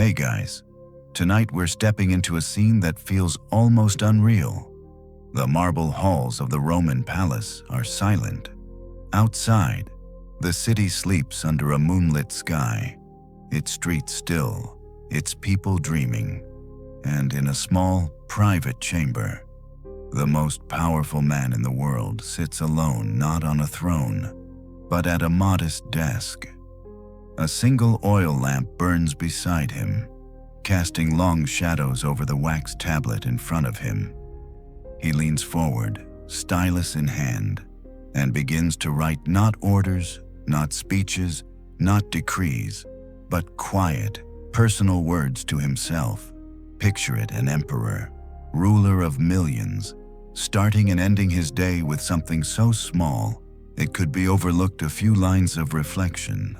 Hey guys, tonight we're stepping into a scene that feels almost unreal. The marble halls of the Roman palace are silent. Outside, the city sleeps under a moonlit sky, its streets still, its people dreaming. And in a small, private chamber, the most powerful man in the world sits alone, not on a throne, but at a modest desk. A single oil lamp burns beside him, casting long shadows over the wax tablet in front of him. He leans forward, stylus in hand, and begins to write not orders, not speeches, not decrees, but quiet, personal words to himself. Picture it, an emperor, ruler of millions, starting and ending his day with something so small it could be overlooked: a few lines of reflection.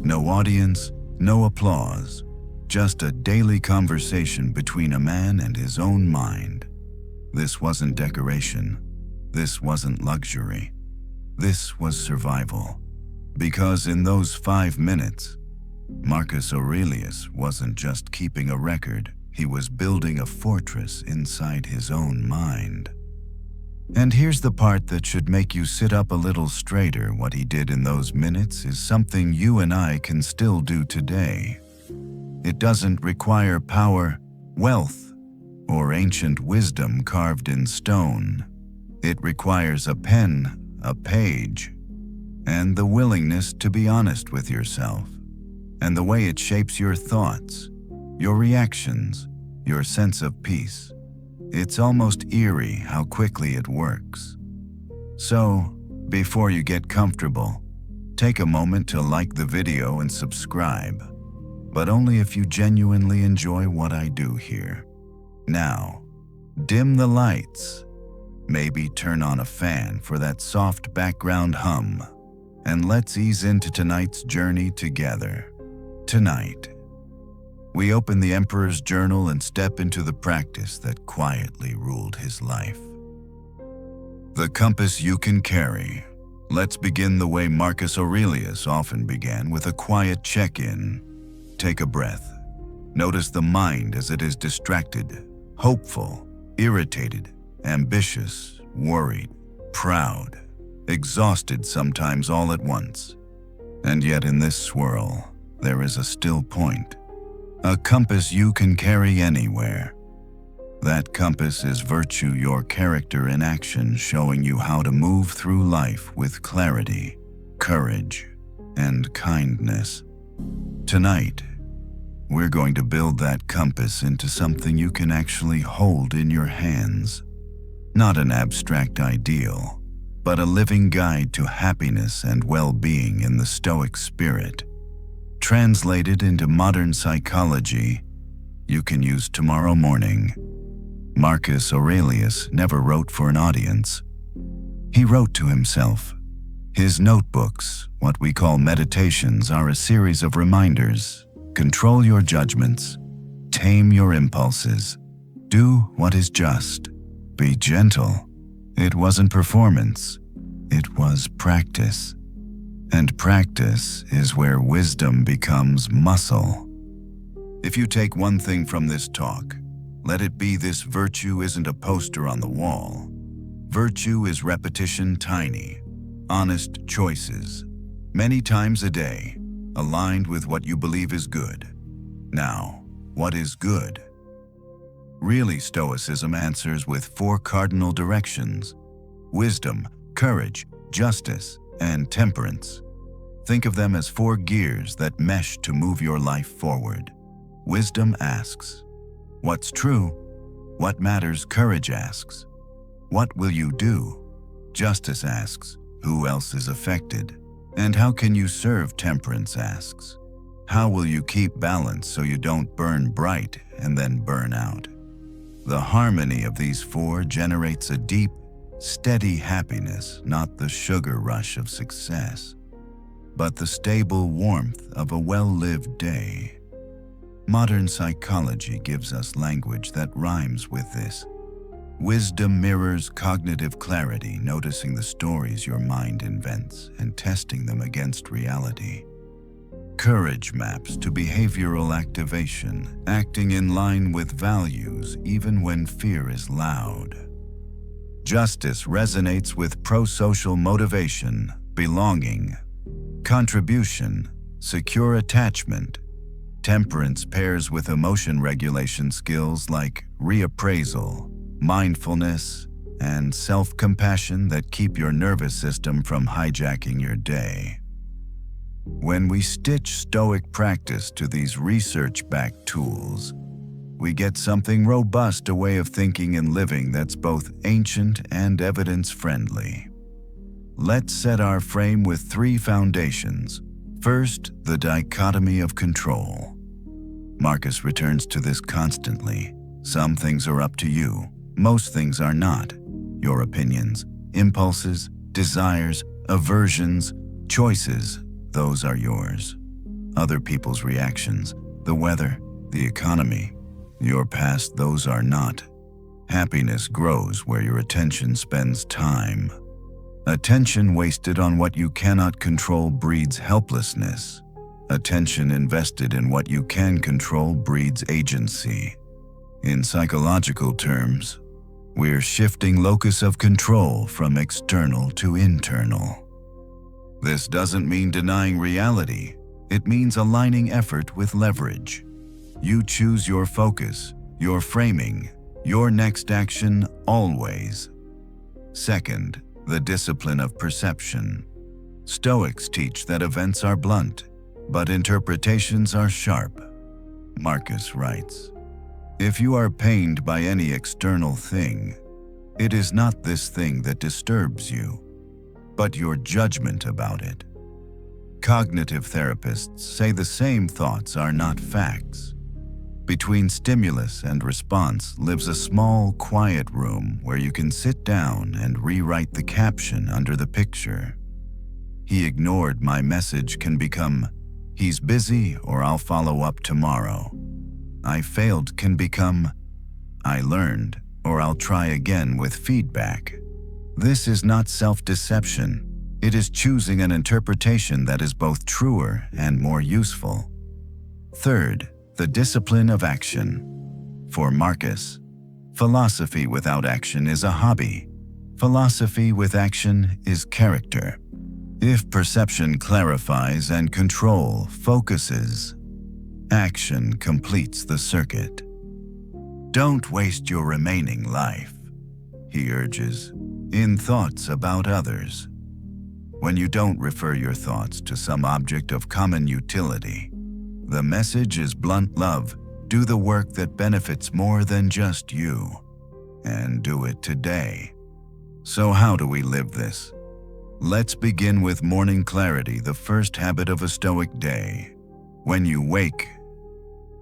No audience, no applause, just a daily conversation between a man and his own mind. This wasn't decoration. This wasn't luxury. This was survival. Because in those 5 minutes, Marcus Aurelius wasn't just keeping a record, he was building a fortress inside his own mind. And here's the part that should make you sit up a little straighter. What he did in those minutes is something you and I can still do today. It doesn't require power, wealth, or ancient wisdom carved in stone. It requires a pen, a page, and the willingness to be honest with yourself, and the way it shapes your thoughts, your reactions, your sense of peace. It's almost eerie how quickly it works. So, before you get comfortable, take a moment to like the video and subscribe, but only if you genuinely enjoy what I do here. Now, dim the lights, maybe turn on a fan for that soft background hum, and let's ease into tonight's journey together. Tonight, we open the Emperor's journal and step into the practice that quietly ruled his life. The compass you can carry. Let's begin the way Marcus Aurelius often began, with a quiet check-in. Take a breath. Notice the mind as it is distracted, hopeful, irritated, ambitious, worried, proud, exhausted, sometimes all at once. And yet in this swirl, there is a still point. A compass you can carry anywhere. That compass is virtue, your character in action, showing you how to move through life with clarity, courage, and kindness. Tonight, we're going to build that compass into something you can actually hold in your hands. Not an abstract ideal, but a living guide to happiness and well-being in the Stoic spirit. Translated into modern psychology, you can use tomorrow morning. Marcus Aurelius never wrote for an audience. He wrote to himself. His notebooks, what we call meditations, are a series of reminders. Control your judgments, tame your impulses, do what is just, be gentle. It wasn't performance, it was practice. And practice is where wisdom becomes muscle. If you take one thing from this talk, let it be this: virtue isn't a poster on the wall. Virtue is repetition, tiny, honest choices, many times a day, aligned with what you believe is good. Now, what is good? Really, Stoicism answers with 4 cardinal directions: wisdom, courage, justice, and temperance. Think of them as 4 gears that mesh to move your life forward. Wisdom asks, what's true? What matters? Courage asks, what will you do? Justice asks, who else is affected? And how can you serve? Temperance asks, how will you keep balance so you don't burn bright and then burn out? The harmony of these 4 generates a deep, steady happiness, not the sugar rush of success, but the stable warmth of a well-lived day. Modern psychology gives us language that rhymes with this. Wisdom mirrors cognitive clarity, noticing the stories your mind invents and testing them against reality. Courage maps to behavioral activation, acting in line with values even when fear is loud. Justice resonates with pro-social motivation, belonging, contribution, secure attachment. Temperance pairs with emotion regulation skills like reappraisal, mindfulness, and self-compassion that keep your nervous system from hijacking your day. When we stitch Stoic practice to these research-backed tools, we get something robust, a way of thinking and living that's both ancient and evidence-friendly. Let's set our frame with 3 foundations. First, the dichotomy of control. Marcus returns to this constantly. Some things are up to you. Most things are not. Your opinions, impulses, desires, aversions, choices, those are yours. Other people's reactions, the weather, the economy, your past, those are not. Happiness grows where your attention spends time. Attention wasted on what you cannot control breeds helplessness. Attention invested in what you can control breeds agency. In psychological terms, we're shifting locus of control from external to internal. This doesn't mean denying reality. It means aligning effort with leverage. You choose your focus, your framing, your next action always. Second, the discipline of perception. Stoics teach that events are blunt, but interpretations are sharp. Marcus writes, "If you are pained by any external thing, it is not this thing that disturbs you, but your judgment about it." Cognitive therapists say the same thoughts are not facts. Between stimulus and response lives a small, quiet room where you can sit down and rewrite the caption under the picture. "He ignored my message" can become, "He's busy," or "I'll follow up tomorrow." "I failed" can become, "I learned," or "I'll try again with feedback." This is not self-deception. It is choosing an interpretation that is both truer and more useful. Third, the discipline of action. For Marcus, philosophy without action is a hobby. Philosophy with action is character. If perception clarifies and control focuses, action completes the circuit. Don't waste your remaining life, he urges, in thoughts about others. When you don't refer your thoughts to some object of common utility, the message is blunt love. Do the work that benefits more than just you, and do it today. So how do we live this? Let's begin with morning clarity, the first habit of a Stoic day. When you wake,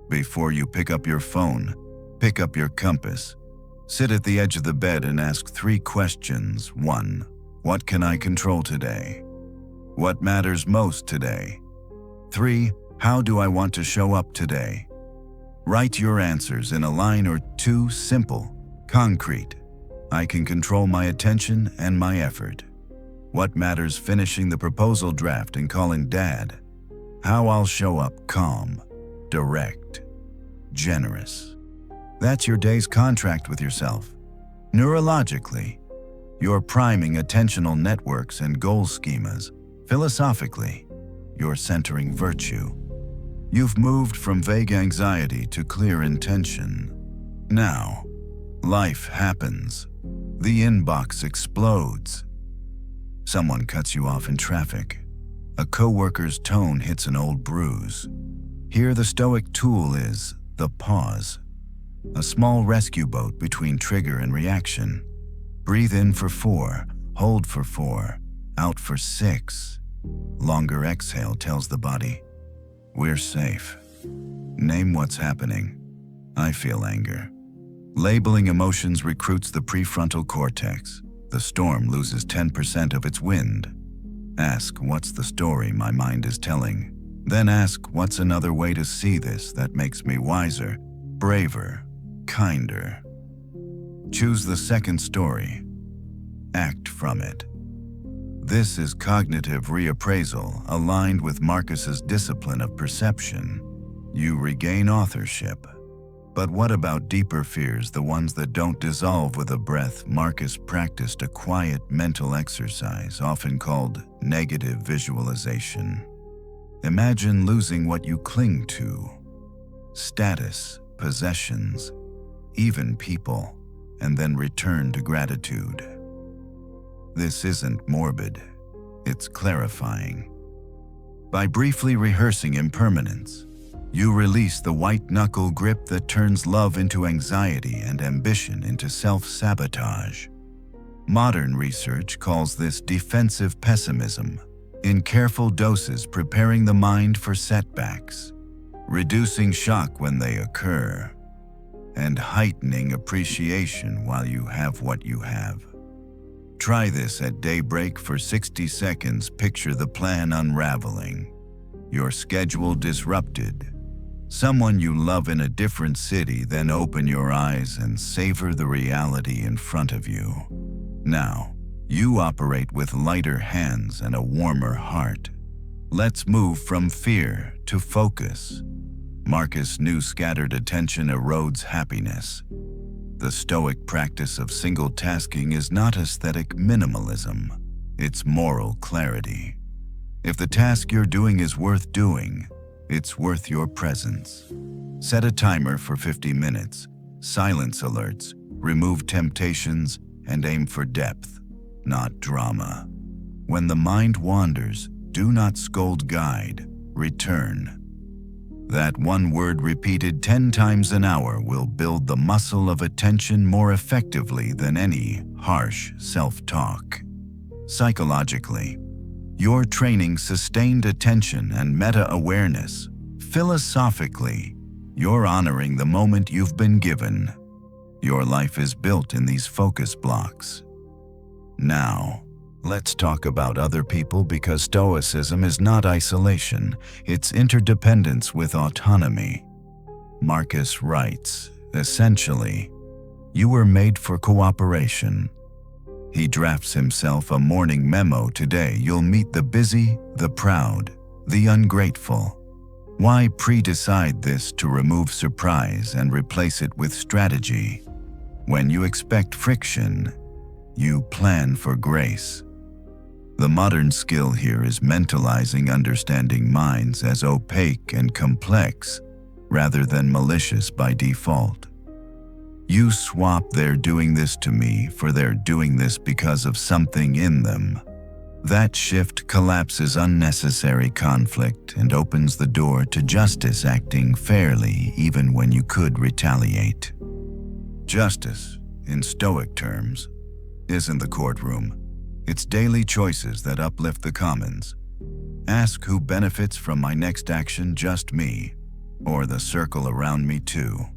before you pick up your phone, pick up your compass. Sit at the edge of the bed and ask 3 questions. 1. What can I control today? What matters most today? 3. How do I want to show up today? Write your answers in a line or 2, simple, concrete. I can control my attention and my effort. What matters finishing the proposal draft and calling Dad? How I'll show up calm, direct, generous. That's your day's contract with yourself. Neurologically, you're priming attentional networks and goal schemas. Philosophically, you're centering virtue. You've moved from vague anxiety to clear intention. Now, life happens. The inbox explodes. Someone cuts you off in traffic. A coworker's tone hits an old bruise. Here the Stoic tool is the pause. A small rescue boat between trigger and reaction. Breathe in for 4, hold for 4, out for 6. Longer exhale tells the body, we're safe. Name what's happening. I feel anger. Labeling emotions recruits the prefrontal cortex. The storm loses 10% of its wind. Ask, what's the story my mind is telling? Then ask, what's another way to see this that makes me wiser, braver, kinder? Choose the second story. Act from it. This is cognitive reappraisal aligned with Marcus's discipline of perception. You regain authorship. But what about deeper fears, the ones that don't dissolve with a breath? Marcus practiced a quiet mental exercise, often called negative visualization. Imagine losing what you cling to: status, possessions, even people, and then return to gratitude. This isn't morbid, it's clarifying. By briefly rehearsing impermanence, you release the white-knuckle grip that turns love into anxiety and ambition into self-sabotage. Modern research calls this defensive pessimism, in careful doses preparing the mind for setbacks, reducing shock when they occur, and heightening appreciation while you have what you have. Try this at daybreak for 60 seconds. Picture the plan unraveling, your schedule disrupted, someone you love in a different city. Then open your eyes and savor the reality in front of you. Now, you operate with lighter hands and a warmer heart. Let's move from fear to focus. Marcus knew scattered attention erodes happiness. The Stoic practice of single-tasking is not aesthetic minimalism, it's moral clarity. If the task you're doing is worth doing, it's worth your presence. Set a timer for 50 minutes, silence alerts, remove temptations, and aim for depth, not drama. When the mind wanders, do not scold, guide, return. That one word repeated 10 times an hour will build the muscle of attention more effectively than any harsh self-talk. Psychologically, you're training sustained attention and meta-awareness. Philosophically, you're honoring the moment you've been given. Your life is built in these focus blocks. Now, let's talk about other people, because Stoicism is not isolation, it's interdependence with autonomy. Marcus writes, essentially, you were made for cooperation. He drafts himself a morning memo: today you'll meet the busy, the proud, the ungrateful. Why pre-decide this to remove surprise and replace it with strategy? When you expect friction, you plan for grace. The modern skill here is mentalizing understanding minds as opaque and complex rather than malicious by default. You swap "they're doing this to me" for "they're doing this because of something in them." That shift collapses unnecessary conflict and opens the door to justice, acting fairly even when you could retaliate. Justice, in Stoic terms, isn't the courtroom. It's daily choices that uplift the commons. Ask who benefits from my next action: just me, or the circle around me too?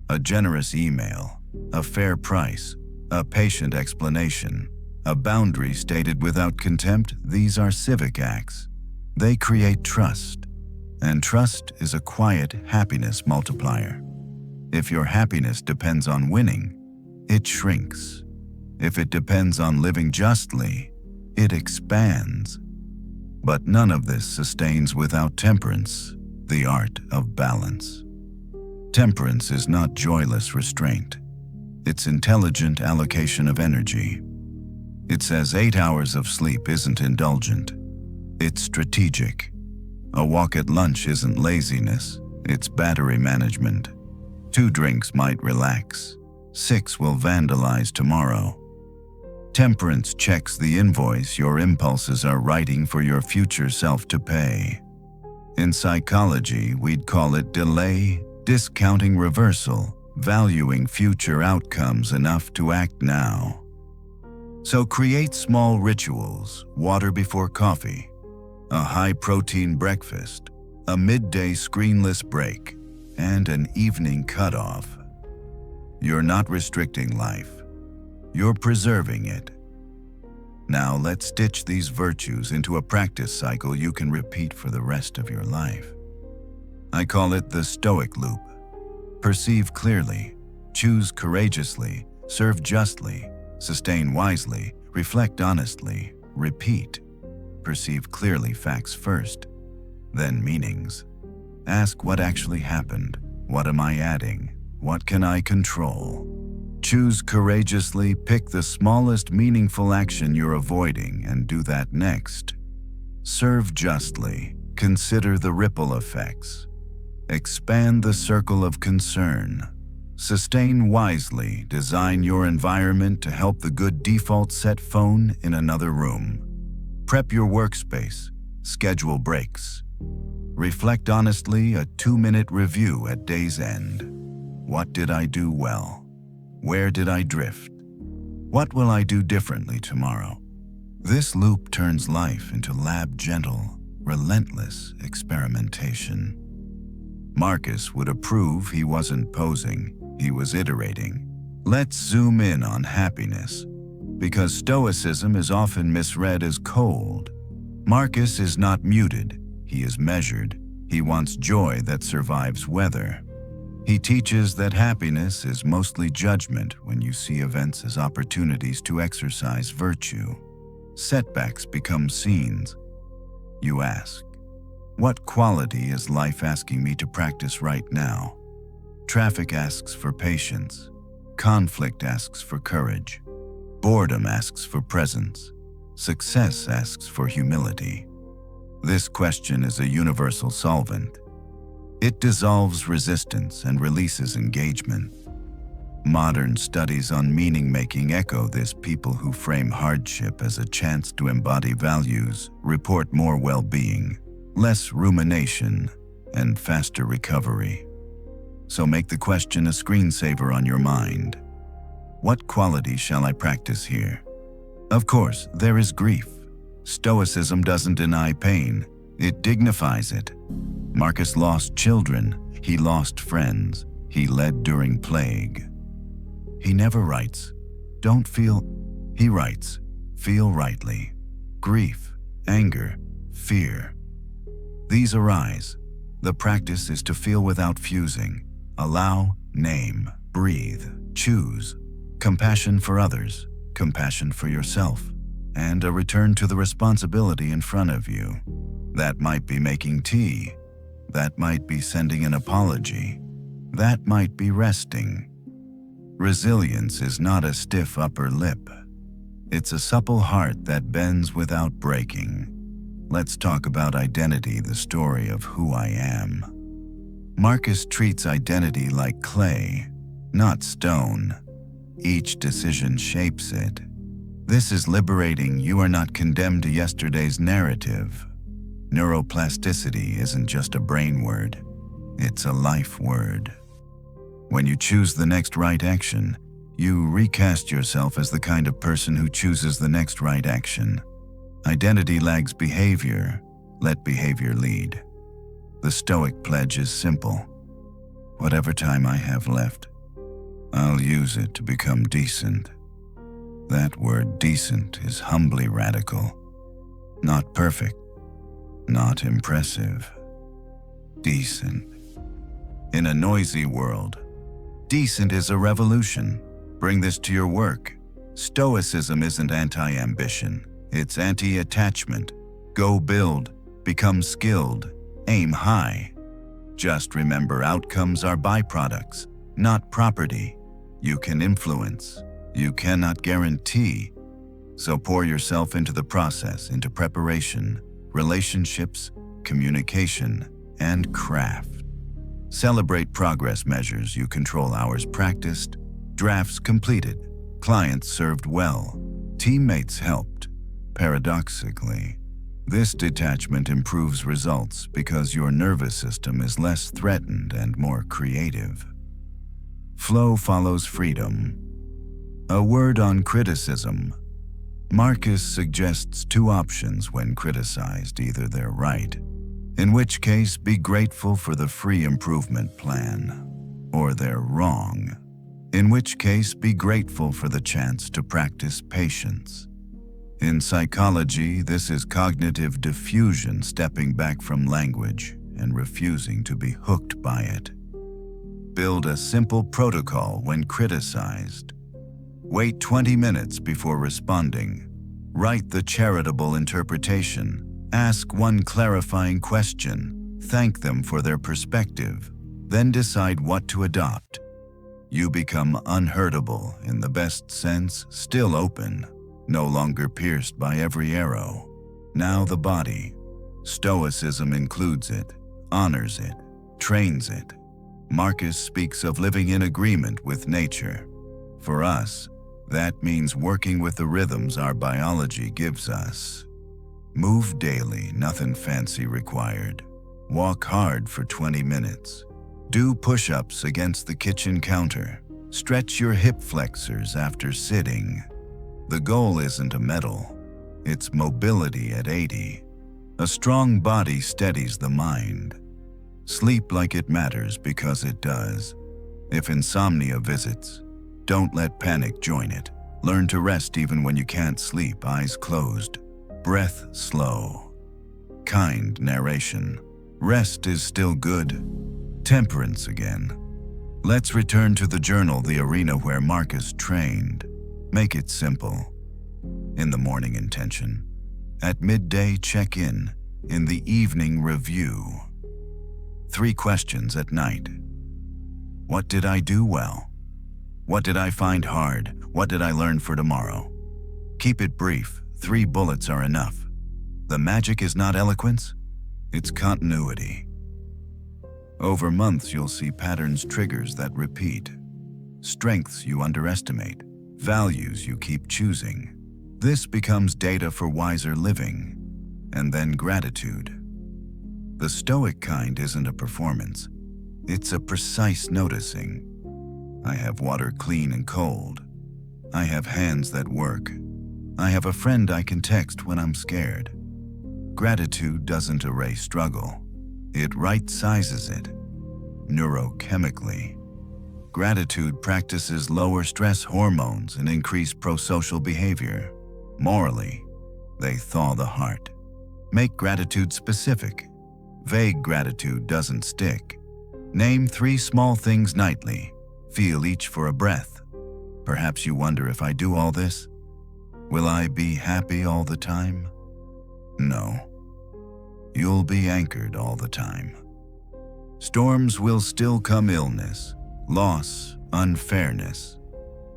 A generous email, a fair price, a patient explanation, a boundary stated without contempt. These are civic acts. They create trust, and trust is a quiet happiness multiplier. If your happiness depends on winning, it shrinks. If it depends on living justly, it expands. But none of this sustains without temperance, the art of balance. Temperance is not joyless restraint. It's intelligent allocation of energy. It says 8 hours of sleep isn't indulgent. It's strategic. A walk at lunch isn't laziness, it's battery management. 2 drinks might relax, 6 will vandalize tomorrow. Temperance checks the invoice your impulses are writing for your future self to pay. In psychology, we'd call it delay, discounting reversal, valuing future outcomes enough to act now. So create small rituals: water before coffee, a high-protein breakfast, a midday screenless break, and an evening cutoff. You're not restricting life. You're preserving it. Now let's stitch these virtues into a practice cycle you can repeat for the rest of your life. I call it the Stoic loop. Perceive clearly, choose courageously, serve justly, sustain wisely, reflect honestly, repeat. Perceive clearly facts first, then meanings. Ask what actually happened. What am I adding? What can I control? Choose courageously, pick the smallest meaningful action you're avoiding and do that next. Serve justly, consider the ripple effects. Expand the circle of concern. Sustain wisely, design your environment to help the good default set phone in another room. Prep your workspace, schedule breaks. Reflect honestly, a 2-minute review at day's end. What did I do well? Where did I drift? What will I do differently tomorrow? This loop turns life into lab-gentle, relentless experimentation. Marcus would approve he wasn't posing, he was iterating. Let's zoom in on happiness. Because Stoicism is often misread as cold. Marcus is not muted, he is measured. He wants joy that survives weather. He teaches that happiness is mostly judgment when you see events as opportunities to exercise virtue. Setbacks become scenes. You ask, what quality is life asking me to practice right now? Traffic asks for patience. Conflict asks for courage. Boredom asks for presence. Success asks for humility. This question is a universal solvent. It dissolves resistance and releases engagement. Modern studies on meaning-making echo this. People who frame hardship as a chance to embody values report more well-being, less rumination, and faster recovery. So make the question a screensaver on your mind. What quality shall I practice here? Of course, there is grief. Stoicism doesn't deny pain, it dignifies it. Marcus lost children, he lost friends, he led during plague. He never writes, don't feel, he writes, feel rightly. Grief, anger, fear. These arise. The practice is to feel without fusing. Allow, name, breathe, choose. Compassion for others, compassion for yourself, and a return to the responsibility in front of you. That might be making tea. That might be sending an apology. That might be resting. Resilience is not a stiff upper lip. It's a supple heart that bends without breaking. Let's talk about identity, the story of who I am. Marcus treats identity like clay, not stone. Each decision shapes it. This is liberating. You are not condemned to yesterday's narrative. Neuroplasticity isn't just a brain word, it's a life word. When you choose the next right action, you recast yourself as the kind of person who chooses the next right action. Identity lags behavior, let behavior lead. The Stoic pledge is simple. Whatever time I have left, I'll use it to become decent. That word decent is humbly radical. Not perfect, not impressive. Decent. In a noisy world, decent is a revolution. Bring this to your work. Stoicism isn't anti-ambition, it's anti-attachment. Go build, become skilled, aim high. Just remember, outcomes are byproducts, not property. You can influence, you cannot guarantee. So pour yourself into the process, into preparation, relationships, communication, and craft. Celebrate progress measures. You control hours practiced, drafts completed, clients served well, teammates helped. Paradoxically, this detachment improves results because your nervous system is less threatened and more creative. Flow follows freedom. A word on criticism. Marcus suggests two options when criticized. Either they're right, in which case be grateful for the free improvement plan, or they're wrong, in which case be grateful for the chance to practice patience. In psychology, this is cognitive diffusion, stepping back from language and refusing to be hooked by it. Build a simple protocol when criticized. Wait 20 minutes before responding. Write the charitable interpretation. Ask one clarifying question. Thank them for their perspective. Then decide what to adopt. You become unhurtable in the best sense, still open, no longer pierced by every arrow. Now the body. Stoicism includes it, honors it, trains it. Marcus speaks of living in agreement with nature. For us, that means working with the rhythms our biology gives us. Move daily, nothing fancy required. Walk hard for 20 minutes. Do push-ups against the kitchen counter. Stretch your hip flexors after sitting. The goal isn't a medal. It's mobility at 80. A strong body steadies the mind. Sleep like it matters because it does. If insomnia visits, don't let panic join it. Learn to rest even when you can't sleep, eyes closed. Breath slow. Kind narration. Rest is still good. Temperance again. Let's return to the journal, the arena where Marcus trained. Make it simple. In the morning, intention. At midday, check in. In the evening, review. 3 questions at night. What did I do well? What did I find hard? What did I learn for tomorrow? Keep it brief. 3 bullets are enough. The magic is not eloquence, it's continuity. Over months, you'll see patterns, triggers that repeat. Strengths you underestimate. Values you keep choosing. This becomes data for wiser living. And then gratitude. The Stoic kind isn't a performance. It's a precise noticing. I have water clean and cold. I have hands that work. I have a friend I can text when I'm scared. Gratitude doesn't erase struggle. It right-sizes it. Neurochemically. Gratitude practices lower stress hormones and increase pro-social behavior. Morally, they thaw the heart. Make gratitude specific. Vague gratitude doesn't stick. Name 3 small things nightly. Feel each for a breath. Perhaps you wonder, if I do all this, will I be happy all the time? No. You'll be anchored all the time. Storms will still come, illness, loss, unfairness.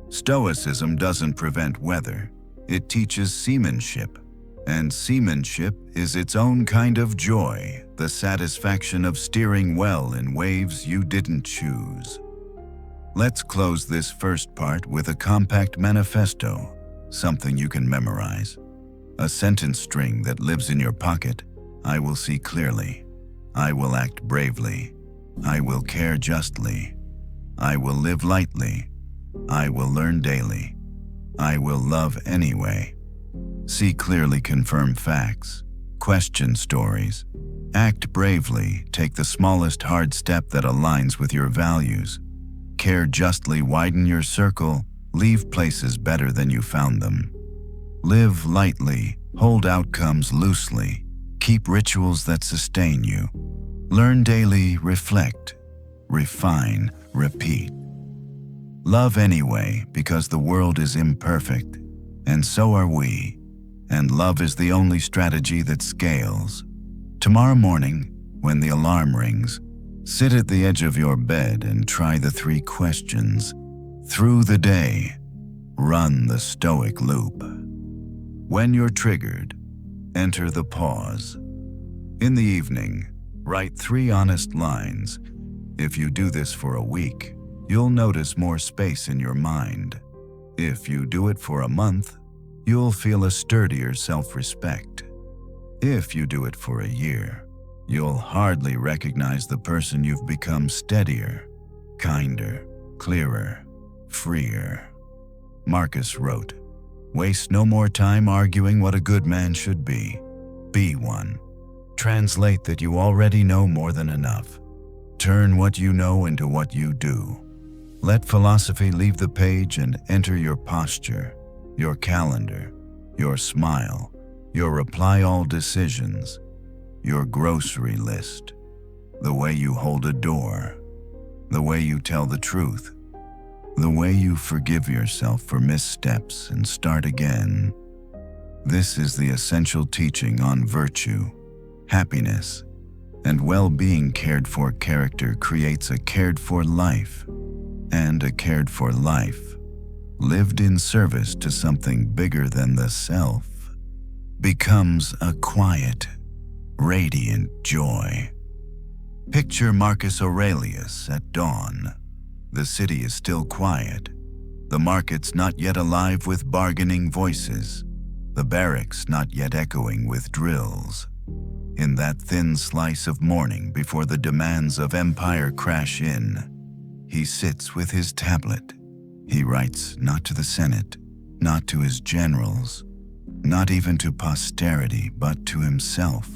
Stoicism doesn't prevent weather. It teaches seamanship. And seamanship is its own kind of joy, the satisfaction of steering well in waves you didn't choose. Let's close this first part with a compact manifesto, something you can memorize. A sentence string that lives in your pocket. I will see clearly. I will act bravely. I will care justly. I will live lightly. I will learn daily. I will love anyway. See clearly, confirm facts. Question stories. Act bravely, take the smallest hard step that aligns with your values. Care justly, widen your circle, leave places better than you found them. Live lightly, hold outcomes loosely, keep rituals that sustain you. Learn daily, reflect, refine, repeat. Love anyway, because the world is imperfect, and so are we. And love is the only strategy that scales. Tomorrow morning, when the alarm rings, sit at the edge of your bed and try the 3 questions. Through the day, run the Stoic loop. When you're triggered, enter the pause. In the evening, write 3 honest lines. If you do this for a week, you'll notice more space in your mind. If you do it for a month, you'll feel a sturdier self-respect. If you do it for a year, you'll hardly recognize the person you've become. Steadier, kinder, clearer, freer. Marcus wrote, "Waste no more time arguing what a good man should be. Be one." Translate that you already know more than enough. Turn what you know into what you do. Let philosophy leave the page and enter your posture, your calendar, your smile, your reply-all decisions, your grocery list, the way you hold a door, the way you tell the truth, the way you forgive yourself for missteps and start again. This is the essential teaching on virtue, happiness, and well-being. Cared for character creates a cared-for life, and a cared-for life, lived in service to something bigger than the self, becomes a quiet, radiant joy. Picture Marcus Aurelius at dawn. The city is still quiet. The market's not yet alive with bargaining voices. The barracks not yet echoing with drills. In that thin slice of morning before the demands of empire crash in, he sits with his tablet. He writes not to the Senate, not to his generals, not even to posterity, but to himself.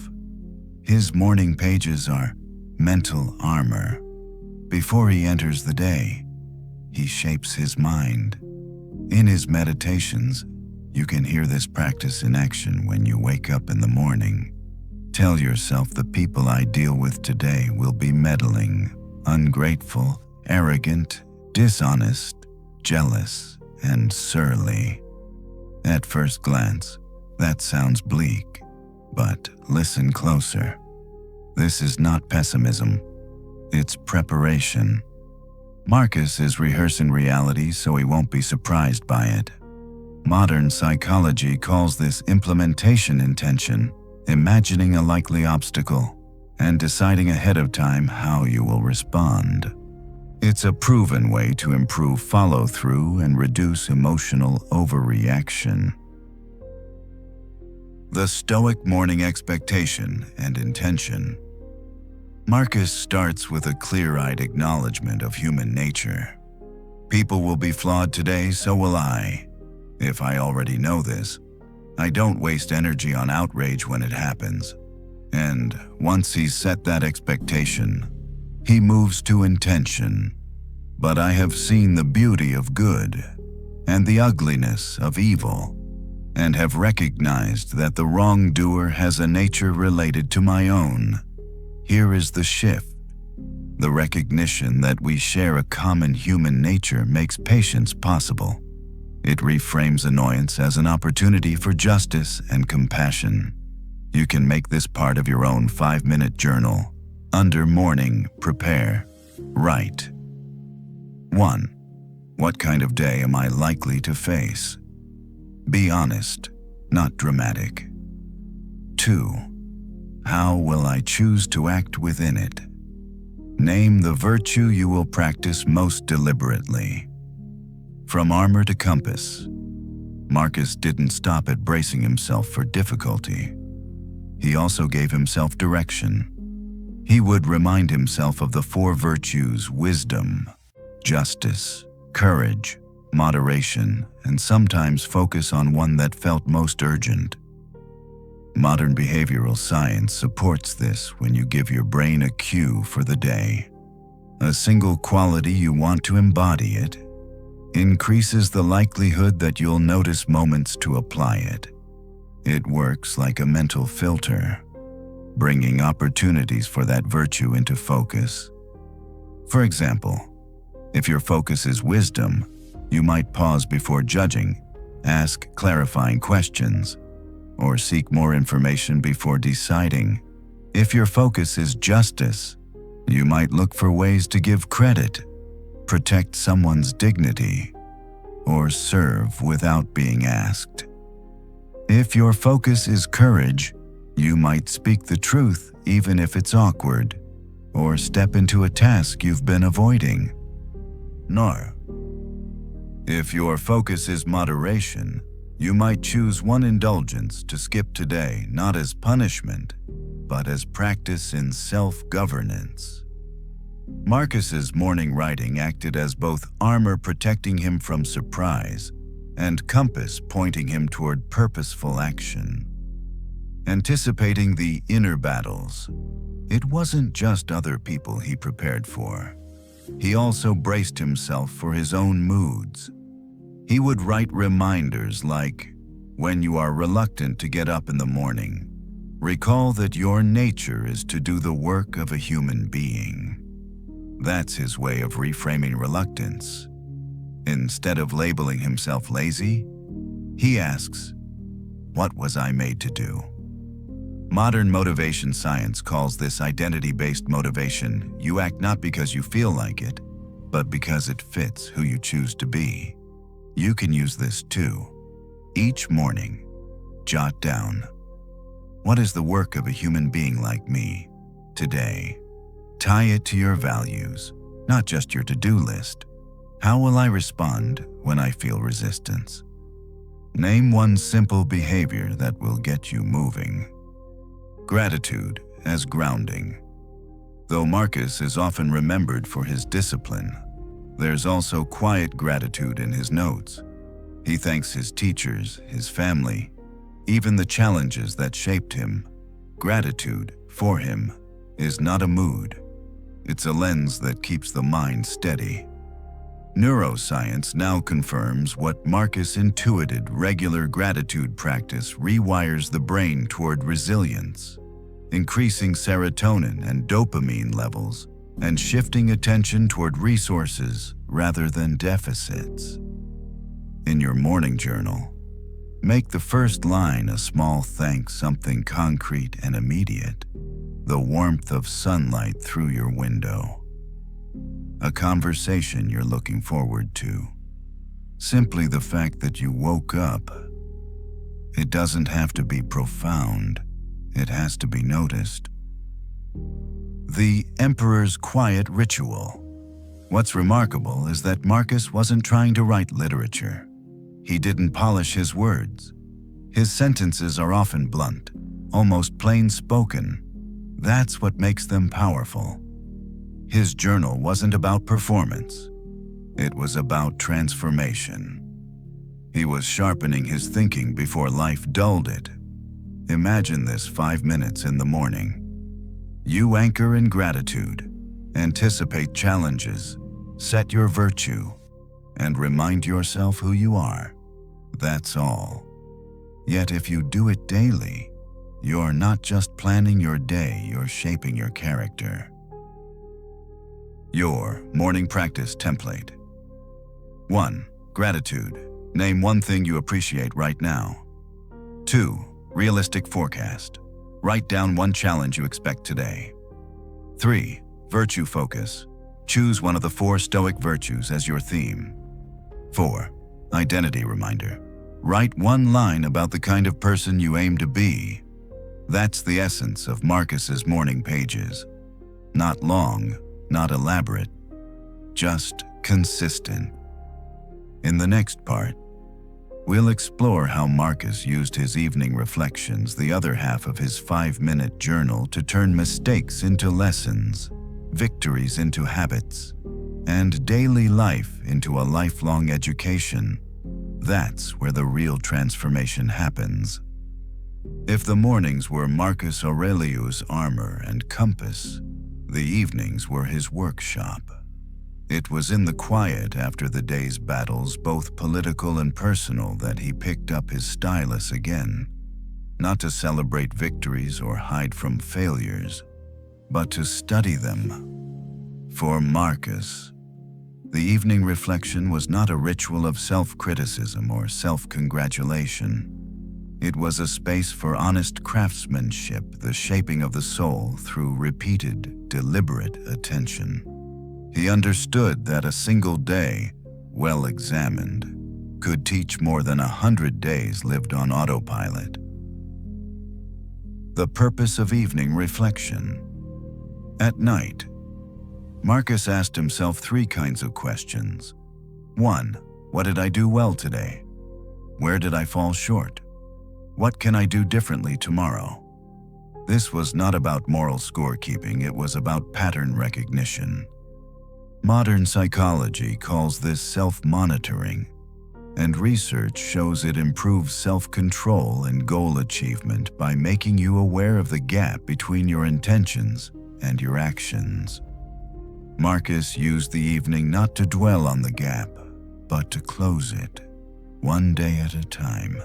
His morning pages are mental armor. Before he enters the day, he shapes his mind. In his meditations, you can hear this practice in action when you wake up in the morning. Tell yourself the people I deal with today will be meddling, ungrateful, arrogant, dishonest, jealous, and surly. At first glance, that sounds bleak, but listen closer. This is not pessimism, it's preparation. Marcus is rehearsing reality so he won't be surprised by it. Modern psychology calls this implementation intention, imagining a likely obstacle and deciding ahead of time how you will respond. It's a proven way to improve follow-through and reduce emotional overreaction. The Stoic morning expectation and intention. Marcus starts with a clear-eyed acknowledgement of human nature. People will be flawed today, so will I. If I already know this, I don't waste energy on outrage when it happens. And once he's set that expectation, he moves to intention. But I have seen the beauty of good and the ugliness of evil, and have recognized that the wrongdoer has a nature related to my own. Here is the shift. The recognition that we share a common human nature makes patience possible. It reframes annoyance as an opportunity for justice and compassion. You can make this part of your own 5-minute journal. Under morning, prepare, write. 1. What kind of day am I likely to face? Be honest, not dramatic. 2. How will I choose to act within it? Name the virtue you will practice most deliberately. From armor to compass, Marcus didn't stop at bracing himself for difficulty. He also gave himself direction. He would remind himself of the 4 virtues: wisdom, justice, courage, moderation, and sometimes focus on one that felt most urgent. Modern behavioral science supports this when you give your brain a cue for the day. A single quality you want to embody it increases the likelihood that you'll notice moments to apply it. It works like a mental filter, bringing opportunities for that virtue into focus. For example, if your focus is wisdom, you might pause before judging, ask clarifying questions, or seek more information before deciding. If your focus is justice, you might look for ways to give credit, protect someone's dignity, or serve without being asked. If your focus is courage, you might speak the truth even if it's awkward, or step into a task you've been avoiding. Nor. If your focus is moderation, you might choose one indulgence to skip today, not as punishment, but as practice in self-governance. Marcus's morning writing acted as both armor protecting him from surprise and compass pointing him toward purposeful action. Anticipating the inner battles, it wasn't just other people he prepared for. He also braced himself for his own moods. He would write reminders like, when you are reluctant to get up in the morning, recall that your nature is to do the work of a human being. That's his way of reframing reluctance. Instead of labeling himself lazy, he asks, What was I made to do? Modern motivation science calls this identity-based motivation. You act not because you feel like it, but because it fits who you choose to be. You can use this too. Each morning, jot down, what is the work of a human being like me today? Tie it to your values, not just your to-do list. How will I respond when I feel resistance? Name one simple behavior that will get you moving. Gratitude as grounding. Though Marcus is often remembered for his discipline, there's also quiet gratitude in his notes. He thanks his teachers, his family, even the challenges that shaped him. Gratitude, for him, is not a mood. It's a lens that keeps the mind steady. Neuroscience now confirms what Marcus intuited: regular gratitude practice rewires the brain toward resilience, increasing serotonin and dopamine levels, and shifting attention toward resources rather than deficits. In your morning journal, make the first line a small thanks, something concrete and immediate. The warmth of sunlight through your window. A conversation you're looking forward to. Simply the fact that you woke up. It doesn't have to be profound. It has to be noticed. The Emperor's quiet ritual. What's remarkable is that Marcus wasn't trying to write literature. He didn't polish his words. His sentences are often blunt, almost plain-spoken. That's what makes them powerful. His journal wasn't about performance. It was about transformation. He was sharpening his thinking before life dulled it. Imagine this: 5 minutes in the morning. You anchor in gratitude, anticipate challenges, set your virtue, and remind yourself who you are. That's all. Yet if you do it daily, you're not just planning your day, you're shaping your character. Your morning practice template. 1. Gratitude. Name one thing you appreciate right now. 2. Realistic forecast. Write down one challenge you expect today. 3. Virtue focus. Choose one of the 4 Stoic virtues as your theme. 4. Identity reminder. Write one line about the kind of person you aim to be. That's the essence of Marcus's morning pages. Not long, not elaborate, just consistent. In the next part, we'll explore how Marcus used his evening reflections, the other half of his 5-minute journal, to turn mistakes into lessons, victories into habits, and daily life into a lifelong education. That's where the real transformation happens. If the mornings were Marcus Aurelius' armor and compass, the evenings were his workshop. It was in the quiet after the day's battles, both political and personal, that he picked up his stylus again, not to celebrate victories or hide from failures, but to study them. For Marcus, the evening reflection was not a ritual of self-criticism or self-congratulation. It was a space for honest craftsmanship, the shaping of the soul through repeated, deliberate attention. He understood that a single day, well examined, could teach more than 100 days lived on autopilot. The purpose of evening reflection. At night, Marcus asked himself 3 kinds of questions. 1. What did I do well today? Where did I fall short? What can I do differently tomorrow? This was not about moral scorekeeping, it was about pattern recognition. Modern psychology calls this self-monitoring, and research shows it improves self-control and goal achievement by making you aware of the gap between your intentions and your actions. Marcus used the evening not to dwell on the gap, but to close it, one day at a time.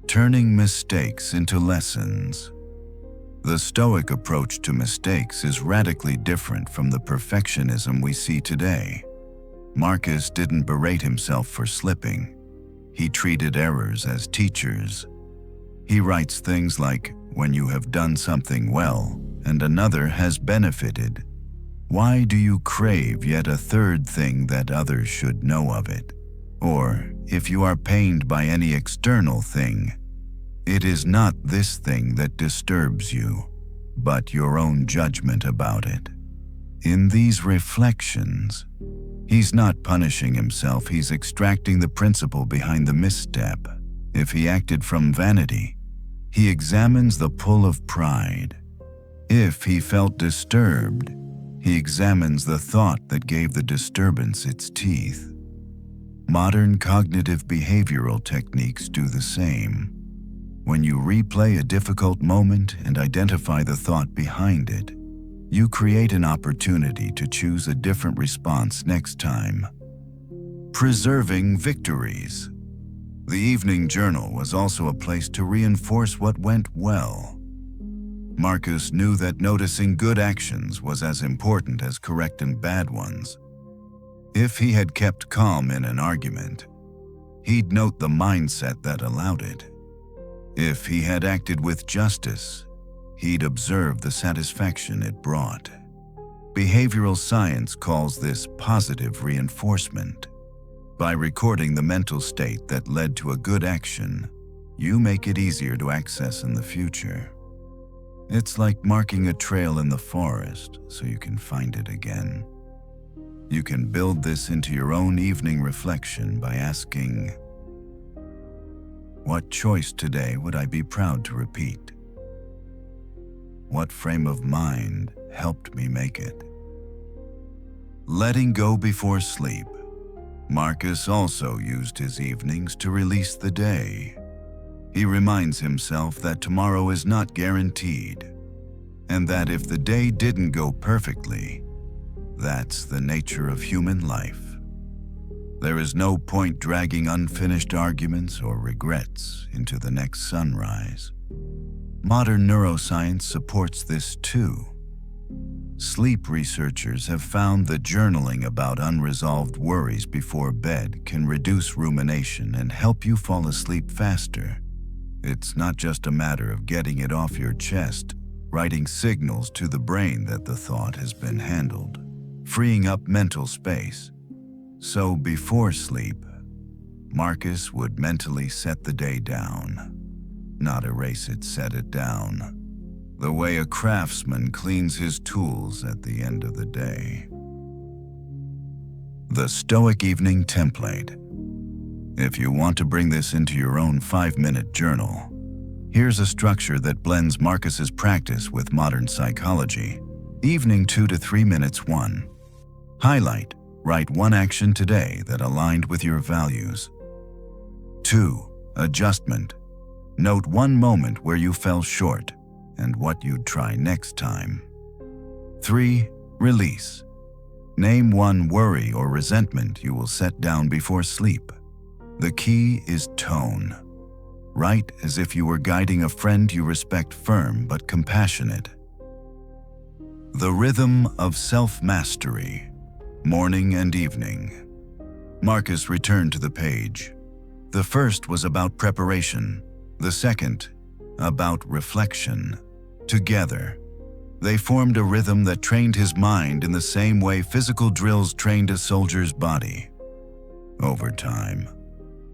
Turning mistakes into lessons. The Stoic approach to mistakes is radically different from the perfectionism we see today. Marcus didn't berate himself for slipping. He treated errors as teachers. He writes things like, "When you have done something well, and another has benefited, why do you crave yet a third thing that others should know of it? Or, if you are pained by any external thing, it is not this thing that disturbs you, but your own judgment about it." In these reflections, he's not punishing himself, he's extracting the principle behind the misstep. If he acted from vanity, he examines the pull of pride. If he felt disturbed, he examines the thought that gave the disturbance its teeth. Modern cognitive behavioral techniques do the same. When you replay a difficult moment and identify the thought behind it, you create an opportunity to choose a different response next time. Preserving victories. The evening journal was also a place to reinforce what went well. Marcus knew that noticing good actions was as important as correcting bad ones. If he had kept calm in an argument, he'd note the mindset that allowed it. If he had acted with justice, he'd observe the satisfaction it brought. Behavioral science calls this positive reinforcement. By recording the mental state that led to a good action, you make it easier to access in the future. It's like marking a trail in the forest so you can find it again. You can build this into your own evening reflection by asking, "What choice today would I be proud to repeat? What frame of mind helped me make it?" Letting go before sleep. Marcus also used his evenings to release the day. He reminds himself that tomorrow is not guaranteed, and that if the day didn't go perfectly, that's the nature of human life. There is no point dragging unfinished arguments or regrets into the next sunrise. Modern neuroscience supports this too. Sleep researchers have found that journaling about unresolved worries before bed can reduce rumination and help you fall asleep faster. It's not just a matter of getting it off your chest, writing signals to the brain that the thought has been handled, freeing up mental space. So before sleep, Marcus would mentally set the day down. Not erase it, set it down. The way a craftsman cleans his tools at the end of the day. The Stoic Evening Template. If you want to bring this into your own 5-minute journal, here's a structure that blends Marcus's practice with modern psychology. Evening 2 to 3 minutes. 1. Highlight. Write one action today that aligned with your values. 2. Adjustment. Note one moment where you fell short and what you'd try next time. 3. Release. Name one worry or resentment you will set down before sleep. The key is tone. Write as if you were guiding a friend you respect, firm but compassionate. The rhythm of self-mastery. Morning and evening. Marcus returned to the page. The first was about preparation. The second, about reflection. Together, they formed a rhythm that trained his mind in the same way physical drills trained a soldier's body. Over time,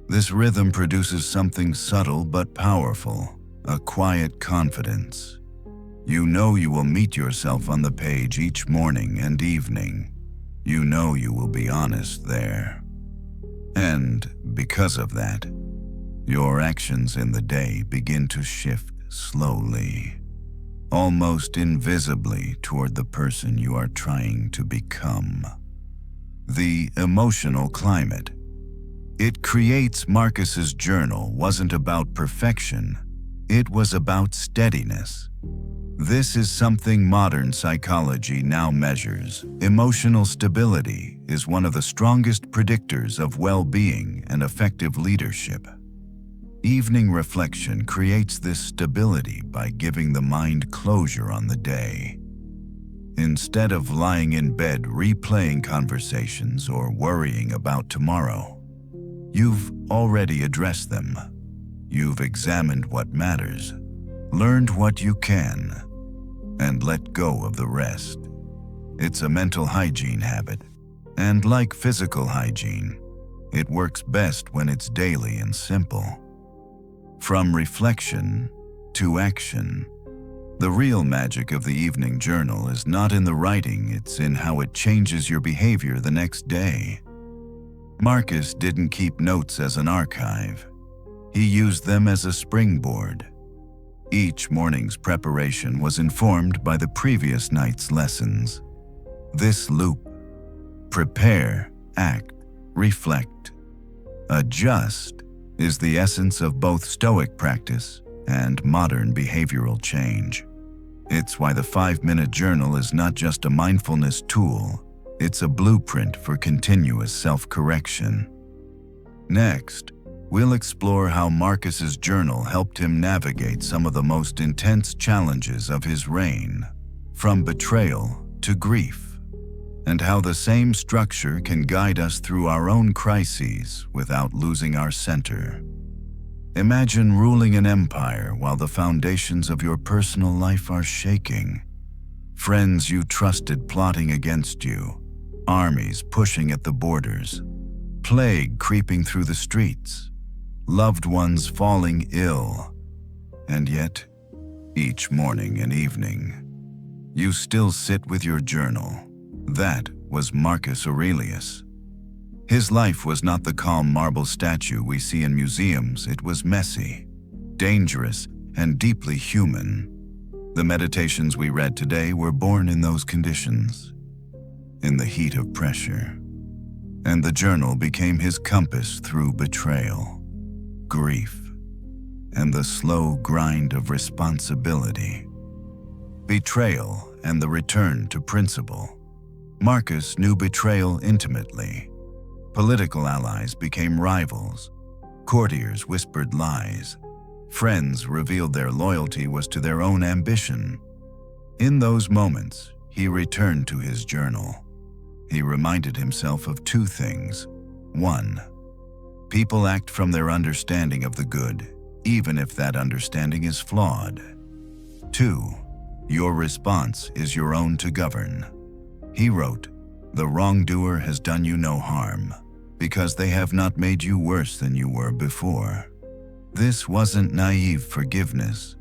this rhythm produces something subtle but powerful, a quiet confidence. You know you will meet yourself on the page each morning and evening. You know you will be honest there. And because of that, your actions in the day begin to shift slowly, almost invisibly toward the person you are trying to become. The emotional climate. It creates Marcus's journal wasn't about perfection, it was about steadiness. This is something modern psychology now measures. Emotional stability is one of the strongest predictors of well-being and effective leadership. Evening reflection creates this stability by giving the mind closure on the day. Instead of lying in bed replaying conversations or worrying about tomorrow, You've already addressed them. You've examined what matters, learned what you can, and let go of the rest. It's a mental hygiene habit, and like physical hygiene, it works best when it's daily and simple. From reflection to action, the real magic of the evening journal is not in the writing, it's in how it changes your behavior the next day. Marcus didn't keep notes as an archive. He used them as a springboard. Each morning's preparation was informed by the previous night's lessons. This loop: prepare, act, reflect, adjust, is the essence of both Stoic practice and modern behavioral change. It's why the 5-minute journal is not just a mindfulness tool, it's a blueprint for continuous self-correction. Next, we'll explore how Marcus's journal helped him navigate some of the most intense challenges of his reign, from betrayal to grief, and how the same structure can guide us through our own crises without losing our center. Imagine ruling an empire while the foundations of your personal life are shaking. Friends you trusted plotting against you, armies pushing at the borders, plague creeping through the streets, loved ones falling ill, and yet, each morning and evening, you still sit with your journal. That was Marcus Aurelius. His life was not the calm marble statue we see in museums. It was messy, dangerous, and deeply human. The meditations we read today were born in those conditions, in the heat of pressure. And the journal became his compass through betrayal, grief, and the slow grind of responsibility. Betrayal and the return to principle. Marcus knew betrayal intimately. Political allies became rivals. Courtiers whispered lies. Friends revealed their loyalty was to their own ambition. In those moments, he returned to his journal. He reminded himself of two things. 1. People act from their understanding of the good, even if that understanding is flawed. 2. Your response is your own to govern. He wrote, "The wrongdoer has done you no harm, because they have not made you worse than you were before." This wasn't naive forgiveness.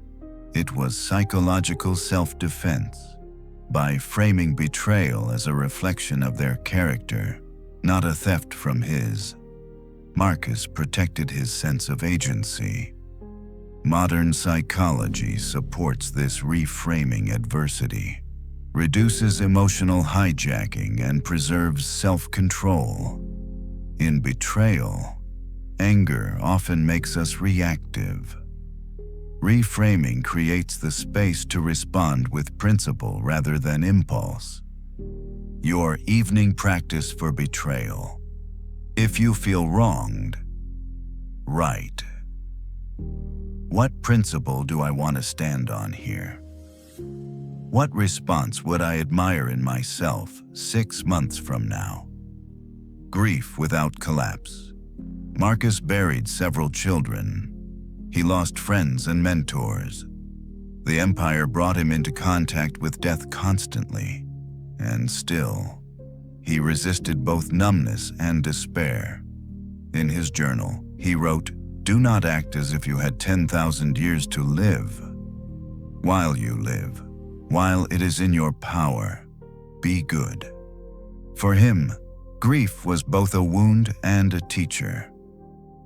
It was psychological self-defense. By framing betrayal as a reflection of their character, not a theft from his, Marcus protected his sense of agency. Modern psychology supports this reframing adversity, reduces emotional hijacking, and preserves self-control. In betrayal, anger often makes us reactive. Reframing creates the space to respond with principle rather than impulse. Your evening practice for betrayal. If you feel wronged, write. What principle do I want to stand on here? What response would I admire in myself 6 months from now? Grief without collapse. Marcus buried several children. He lost friends and mentors. The empire brought him into contact with death constantly, and still, he resisted both numbness and despair. In his journal, he wrote, "Do not act as if you had 10,000 years to live. While you live, while it is in your power, be good." For him, grief was both a wound and a teacher.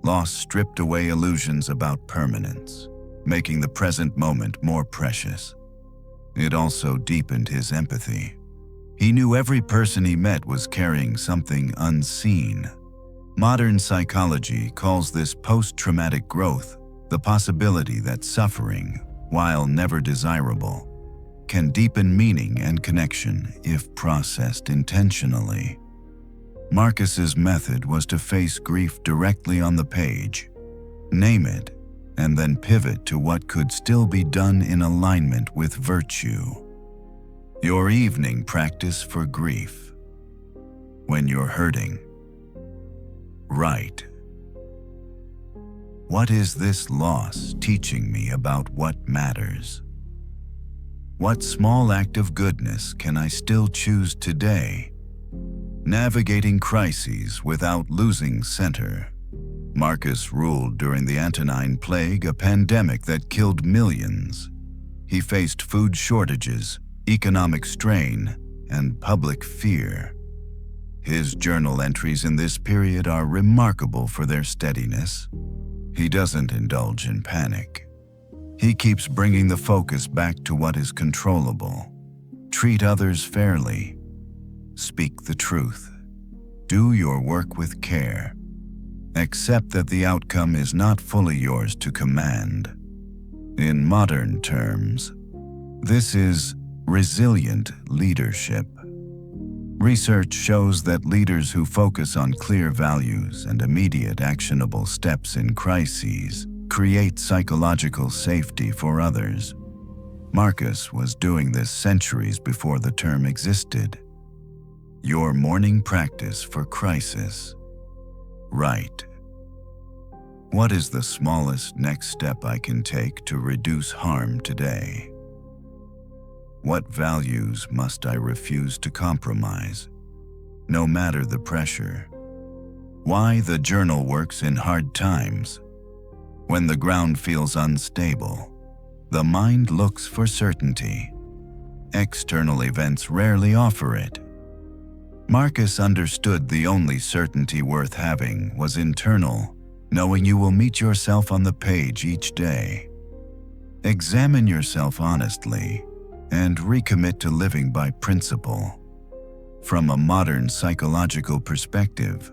Loss stripped away illusions about permanence, making the present moment more precious. It also deepened his empathy. He knew every person he met was carrying something unseen. Modern psychology calls this post-traumatic growth, the possibility that suffering, while never desirable, can deepen meaning and connection if processed intentionally. Marcus's method was to face grief directly on the page, name it, and then pivot to what could still be done in alignment with virtue. Your evening practice for grief. When you're hurting, write. What is this loss teaching me about what matters? What small act of goodness can I still choose today? Navigating crises without losing center. Marcus ruled during the Antonine Plague, a pandemic that killed millions. He faced food shortages, economic strain, and public fear. His journal entries in this period are remarkable for their steadiness. He doesn't indulge in panic. He keeps bringing the focus back to what is controllable. Treat others fairly. Speak the truth. Do your work with care. Accept that the outcome is not fully yours to command. In modern terms, this is resilient leadership. Research shows that leaders who focus on clear values and immediate actionable steps in crises create psychological safety for others. Marcus was doing this centuries before the term existed. Your morning practice for crisis. Right. What is the smallest next step I can take to reduce harm today? What values must I refuse to compromise, no matter the pressure? Why the journal works in hard times. When the ground feels unstable, the mind looks for certainty. External events rarely offer it. Marcus understood the only certainty worth having was internal, knowing you will meet yourself on the page each day. Examine yourself honestly and recommit to living by principle. From a modern psychological perspective,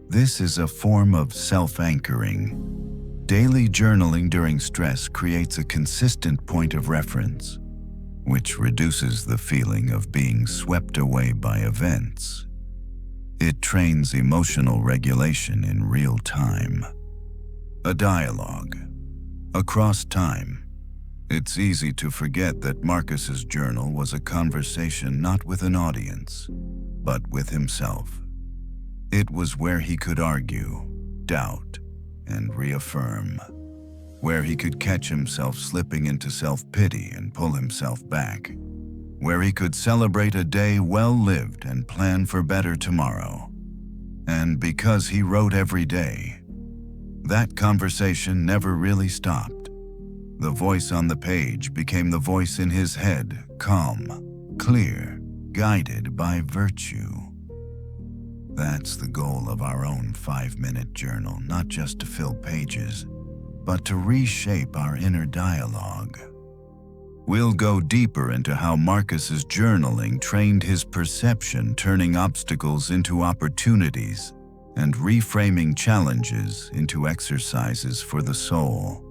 this is a form of self-anchoring. Daily journaling during stress creates a consistent point of reference, which reduces the feeling of being swept away by events. It trains emotional regulation in real time. A dialogue. Across time. It's easy to forget that Marcus's journal was a conversation not with an audience, but with himself. It was where he could argue, doubt, and reaffirm, where he could catch himself slipping into self-pity and pull himself back, where he could celebrate a day well lived and plan for better tomorrow. And because he wrote every day, that conversation never really stopped. The voice on the page became the voice in his head, calm, clear, guided by virtue. That's the goal of our own 5-minute journal, not just to fill pages, but to reshape our inner dialogue. We'll go deeper into how Marcus's journaling trained his perception, turning obstacles into opportunities and reframing challenges into exercises for the soul.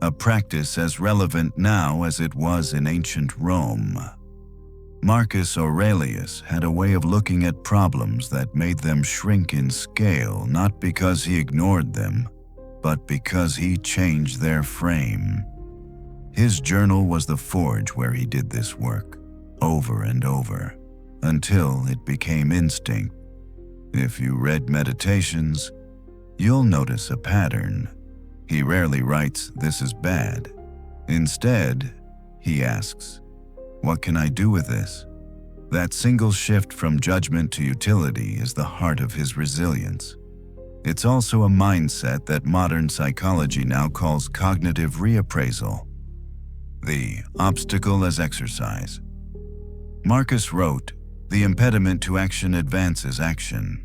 A practice as relevant now as it was in ancient Rome. Marcus Aurelius had a way of looking at problems that made them shrink in scale, not because he ignored them, but because he changed their frame. His journal was the forge where he did this work, over and over, until it became instinct. If you read Meditations, you'll notice a pattern. He rarely writes, "This is bad." Instead, he asks, "What can I do with this?" That single shift from judgment to utility is the heart of his resilience. It's also a mindset that modern psychology now calls cognitive reappraisal. The obstacle as exercise. Marcus wrote, "The impediment to action advances action.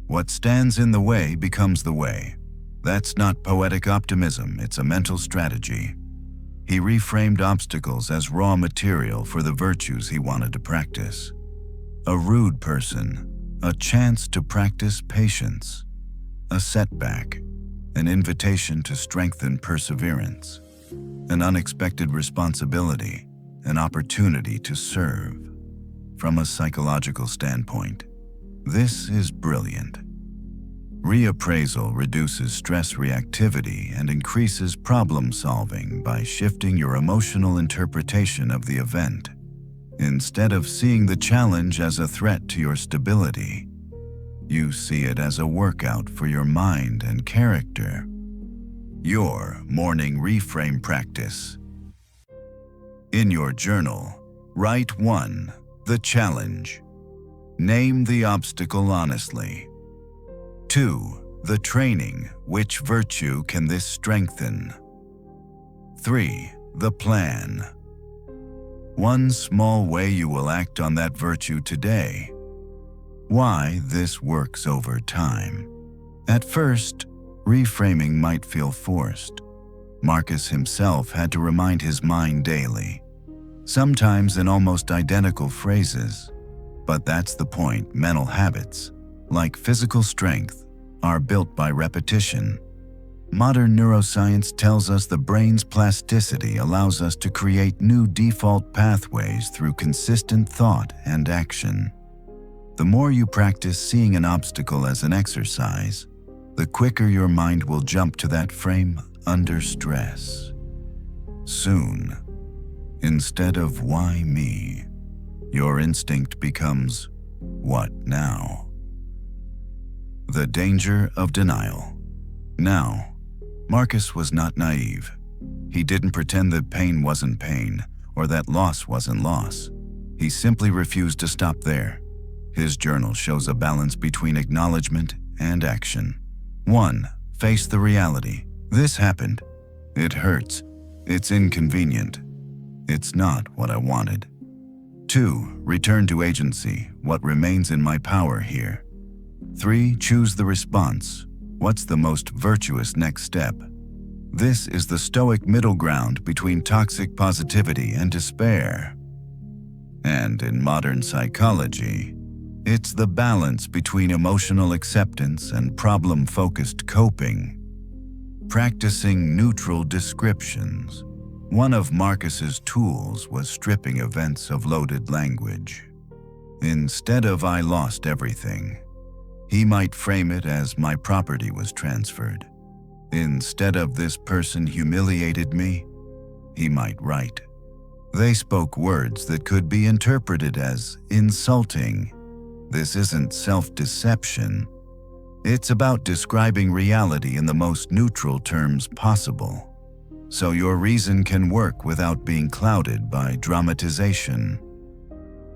What stands in the way becomes the way." That's not poetic optimism, it's a mental strategy. He reframed obstacles as raw material for the virtues he wanted to practice. A rude person, a chance to practice patience. A setback, an invitation to strengthen perseverance. An unexpected responsibility, an opportunity to serve. From a psychological standpoint, this is brilliant. Reappraisal reduces stress reactivity and increases problem solving by shifting your emotional interpretation of the event. Instead of seeing the challenge as a threat to your stability, you see it as a workout for your mind and character. Your morning reframe practice. In your journal, write 1. The challenge. Name the obstacle honestly. 2. The training. Which virtue can this strengthen? 3. The plan. One small way you will act on that virtue today. Why this works over time. At first, reframing might feel forced. Marcus himself had to remind his mind daily, sometimes in almost identical phrases. But that's the point. Mental habits, like physical strength, are built by repetition. Modern neuroscience tells us the brain's plasticity allows us to create new default pathways through consistent thought and action. The more you practice seeing an obstacle as an exercise, the quicker your mind will jump to that frame under stress. Soon, instead of why me, your instinct becomes what now? The danger of denial. Now, Marcus was not naive. He didn't pretend that pain wasn't pain or that loss wasn't loss. He simply refused to stop there. His journal shows a balance between acknowledgement and action. 1. Face the reality. This happened. It hurts. It's inconvenient. It's not what I wanted. 2. Return to agency. What remains in my power here? 3. Choose the response. What's the most virtuous next step? This is the Stoic middle ground between toxic positivity and despair. And in modern psychology, it's the balance between emotional acceptance and problem-focused coping. Practicing neutral descriptions. One of Marcus's tools was stripping events of loaded language. Instead of "I lost everything," he might frame it as "my property was transferred." Instead of "this person humiliated me," he might write, "They spoke words that could be interpreted as insulting." This isn't self-deception. It's about describing reality in the most neutral terms possible, so your reason can work without being clouded by dramatization.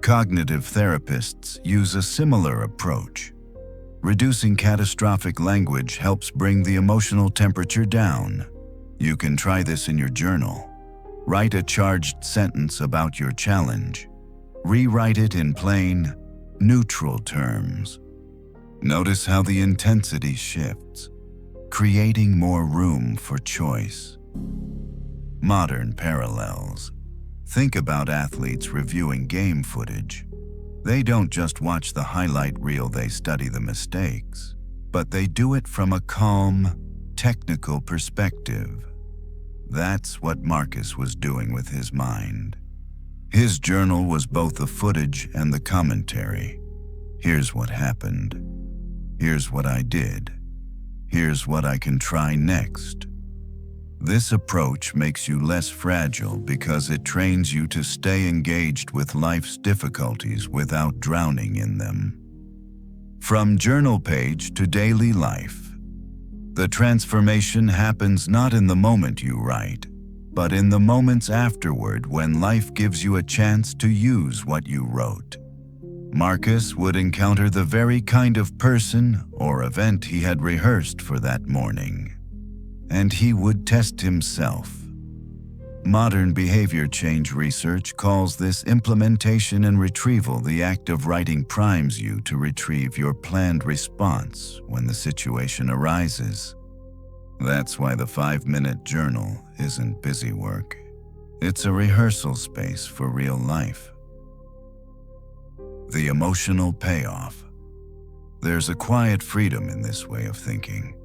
Cognitive therapists use a similar approach. Reducing catastrophic language helps bring the emotional temperature down. You can try this in your journal. Write a charged sentence about your challenge. Rewrite it in plain, neutral terms. Notice how the intensity shifts, creating more room for choice. Modern parallels. Think about athletes reviewing game footage. They don't just watch the highlight reel, they study the mistakes, but they do it from a calm, technical perspective. That's what Marcus was doing with his mind. His journal was both the footage and the commentary. Here's what happened. Here's what I did. Here's what I can try next. This approach makes you less fragile because it trains you to stay engaged with life's difficulties without drowning in them. From journal page to daily life, the transformation happens not in the moment you write, but in the moments afterward when life gives you a chance to use what you wrote. Marcus would encounter the very kind of person or event he had rehearsed for that morning, and he would test himself. Modern behavior change research calls this implementation and retrieval. The act of writing primes you to retrieve your planned response when the situation arises. That's why the 5-minute journal isn't busy work. It's a rehearsal space for real life. The emotional payoff. There's a quiet freedom in this way of thinking.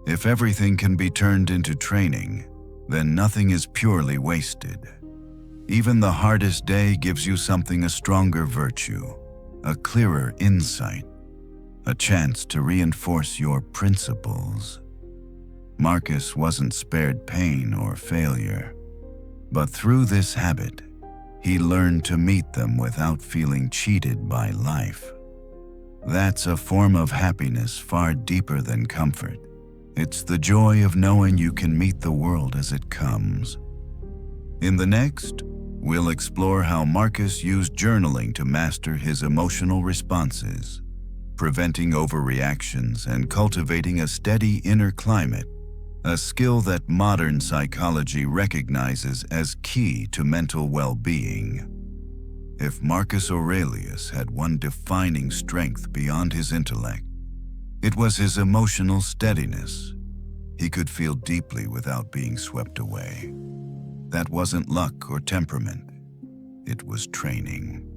If everything can be turned into training, then nothing is purely wasted. Even the hardest day gives you something: a stronger virtue, a clearer insight, a chance to reinforce your principles. Marcus wasn't spared pain or failure, but through this habit, he learned to meet them without feeling cheated by life. That's a form of happiness far deeper than comfort. It's the joy of knowing you can meet the world as it comes. In the next, we'll explore how Marcus used journaling to master his emotional responses, preventing overreactions and cultivating a steady inner climate, a skill that modern psychology recognizes as key to mental well-being. If Marcus Aurelius had one defining strength beyond his intellect, it was his emotional steadiness. He could feel deeply without being swept away. That wasn't luck or temperament. It was training.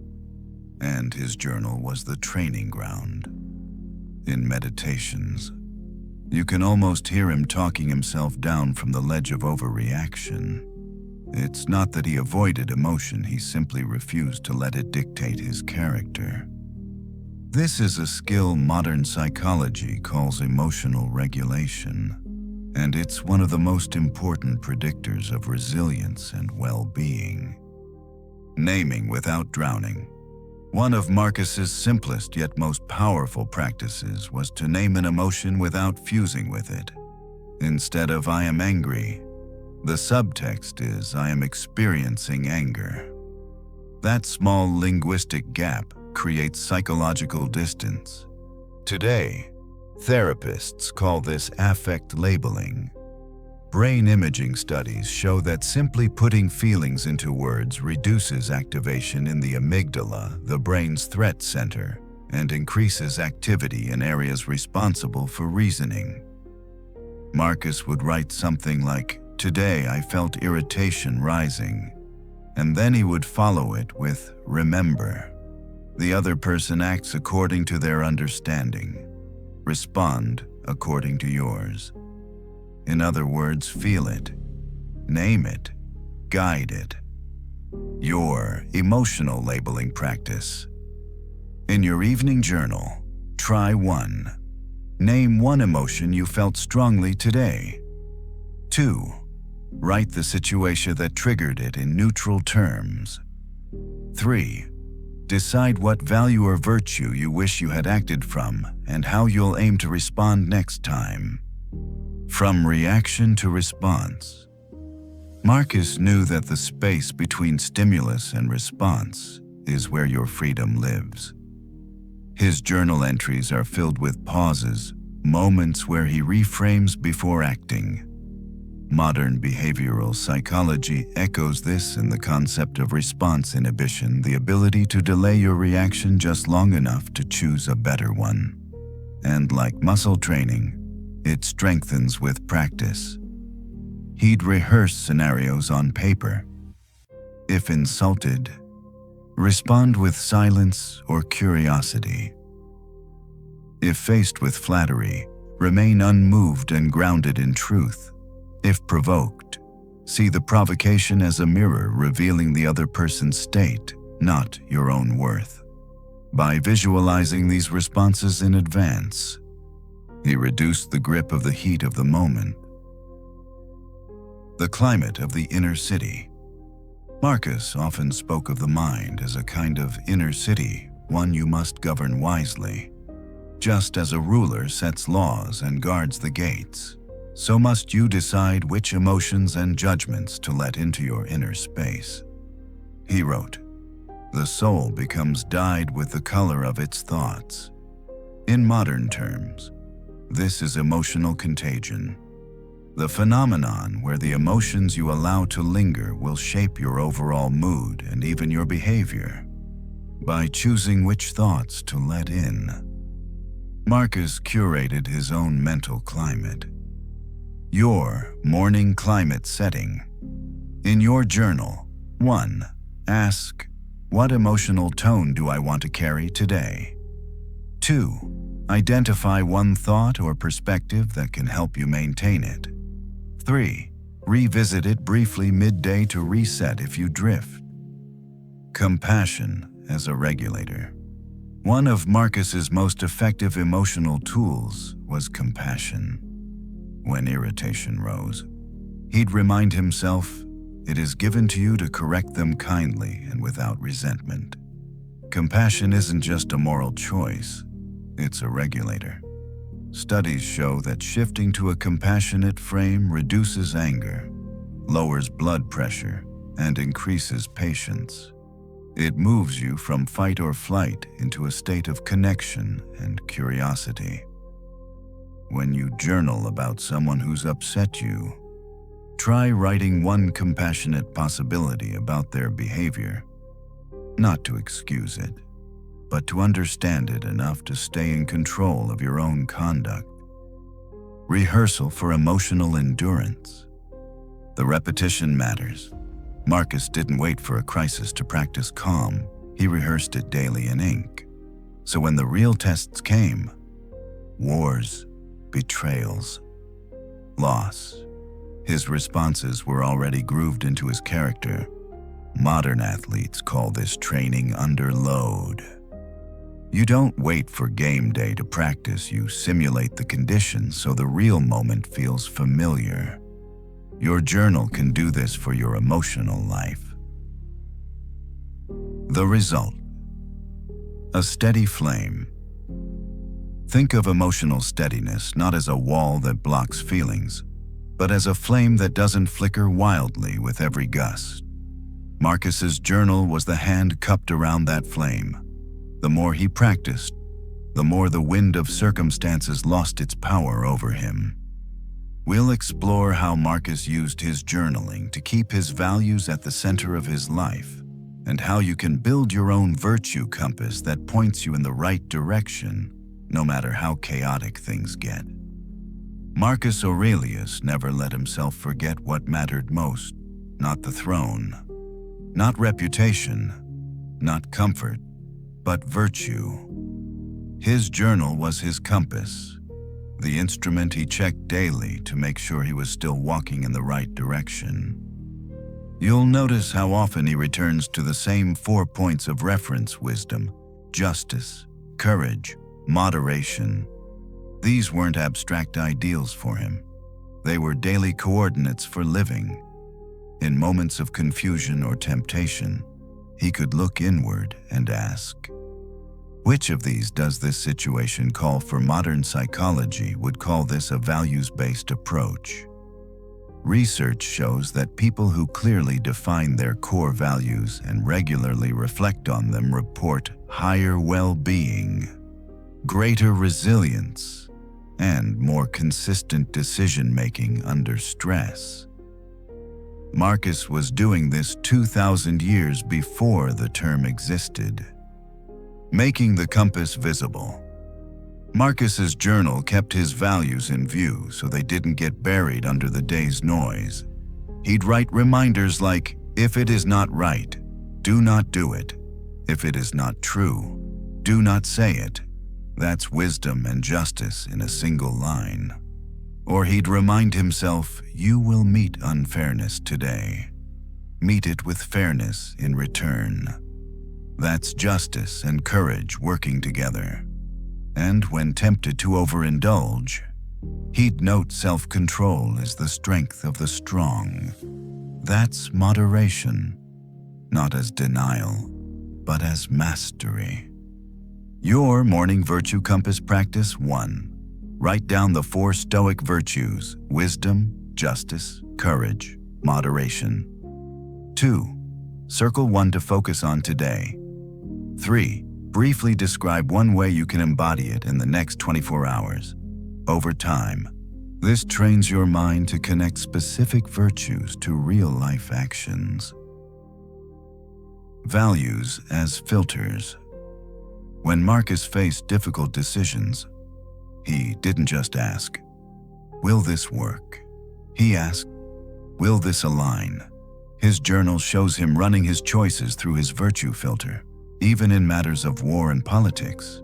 And his journal was the training ground. In meditations, you can almost hear him talking himself down from the ledge of overreaction. It's not that he avoided emotion, he simply refused to let it dictate his character. This is a skill modern psychology calls emotional regulation, and it's one of the most important predictors of resilience and well-being. Naming without drowning. One of Marcus's simplest yet most powerful practices was to name an emotion without fusing with it. Instead of "I am angry," the subtext is "I am experiencing anger." That small linguistic gap creates psychological distance. Today, therapists call this affect labeling. Brain imaging studies show that simply putting feelings into words reduces activation in the amygdala, the brain's threat center, and increases activity in areas responsible for reasoning. Marcus would write something like, "Today I felt irritation rising," and then he would follow it with, "Remember." The other person acts according to their understanding. Respond according to yours. In other words, feel it, name it, guide it. Your emotional labeling practice. In your evening journal, try 1. Name one emotion you felt strongly today. 2. Write the situation that triggered it in neutral terms. 3. Decide what value or virtue you wish you had acted from and how you'll aim to respond next time. From reaction to response. Marcus knew that the space between stimulus and response is where your freedom lives. His journal entries are filled with pauses, moments where he reframes before acting. Modern behavioral psychology echoes this in the concept of response inhibition, the ability to delay your reaction just long enough to choose a better one. And like muscle training, it strengthens with practice. He'd rehearse scenarios on paper. If insulted, respond with silence or curiosity. If faced with flattery, remain unmoved and grounded in truth. If provoked, see the provocation as a mirror revealing the other person's state, not your own worth. By visualizing these responses in advance, he reduced the grip of the heat of the moment. The climate of the inner city. Marcus often spoke of the mind as a kind of inner city, one you must govern wisely. Just as a ruler sets laws and guards the gates, so must you decide which emotions and judgments to let into your inner space. He wrote, "The soul becomes dyed with the color of its thoughts." In modern terms, this is emotional contagion. The phenomenon where the emotions you allow to linger will shape your overall mood and even your behavior. By choosing which thoughts to let in, Marcus curated his own mental climate. Your morning climate setting. In your journal, 1. Ask, what emotional tone do I want to carry today? 2. Identify one thought or perspective that can help you maintain it. 3. Revisit it briefly midday to reset if you drift. Compassion as a regulator. One of Marcus's most effective emotional tools was compassion. When irritation rose, he'd remind himself, it is given to you to correct them kindly and without resentment. Compassion isn't just a moral choice, it's a regulator. studies show that shifting to a compassionate frame reduces anger, lowers blood pressure, and increases patience. It moves you from fight or flight into a state of connection and curiosity. When you journal about someone who's upset you, try writing one compassionate possibility about their behavior, not to excuse it, but to understand it enough to stay in control of your own conduct. Rehearsal for emotional endurance. The repetition matters. Marcus didn't wait for a crisis to practice calm. He rehearsed it daily in ink. So when the real tests came, wars, betrayals, loss, his responses were already grooved into his character. Modern athletes call this training under load. You don't wait for game day to practice, you simulate the conditions so the real moment feels familiar. Your journal can do this for your emotional life. The result: a steady flame. Think of emotional steadiness not as a wall that blocks feelings, but as a flame that doesn't flicker wildly with every gust. Marcus's journal was the hand cupped around that flame. The more he practiced, the more the wind of circumstances lost its power over him. We'll explore how Marcus used his journaling to keep his values at the center of his life, and how you can build your own virtue compass that points you in the right direction, no matter how chaotic things get. Marcus Aurelius never let himself forget what mattered most: not the throne, not reputation, not comfort, but virtue. His journal was his compass, the instrument he checked daily to make sure he was still walking in the right direction. You'll notice how often he returns to the same 4 points of reference: wisdom, justice, courage, moderation. These weren't abstract ideals for him. They were daily coordinates for living. In moments of confusion or temptation, he could look inward and ask, which of these does this situation call for? Modern psychology would call this a values-based approach. Research shows that people who clearly define their core values and regularly reflect on them report higher well-being, greater resilience, and more consistent decision-making under stress. Marcus was doing this 2,000 years before the term existed. Making the compass visible. Marcus's journal kept his values in view so they didn't get buried under the day's noise. He'd write reminders like, if it is not right, do not do it. If it is not true, do not say it. That's wisdom and justice in a single line. Or he'd remind himself, you will meet unfairness today. Meet it with fairness in return. That's justice and courage working together. And when tempted to overindulge, he'd note self-control is the strength of the strong. That's moderation, not as denial, but as mastery. Your morning virtue compass practice 1. Write down the 4 Stoic virtues: wisdom, justice, courage, moderation. 2. Circle 1 to focus on today. 3. Briefly describe one way you can embody it in the next 24 hours. Over time, this trains your mind to connect specific virtues to real-life actions. Values as filters. When Marcus faced difficult decisions, he didn't just ask, will this work? He asked, will this align? His journal shows him running his choices through his virtue filter, even in matters of war and politics.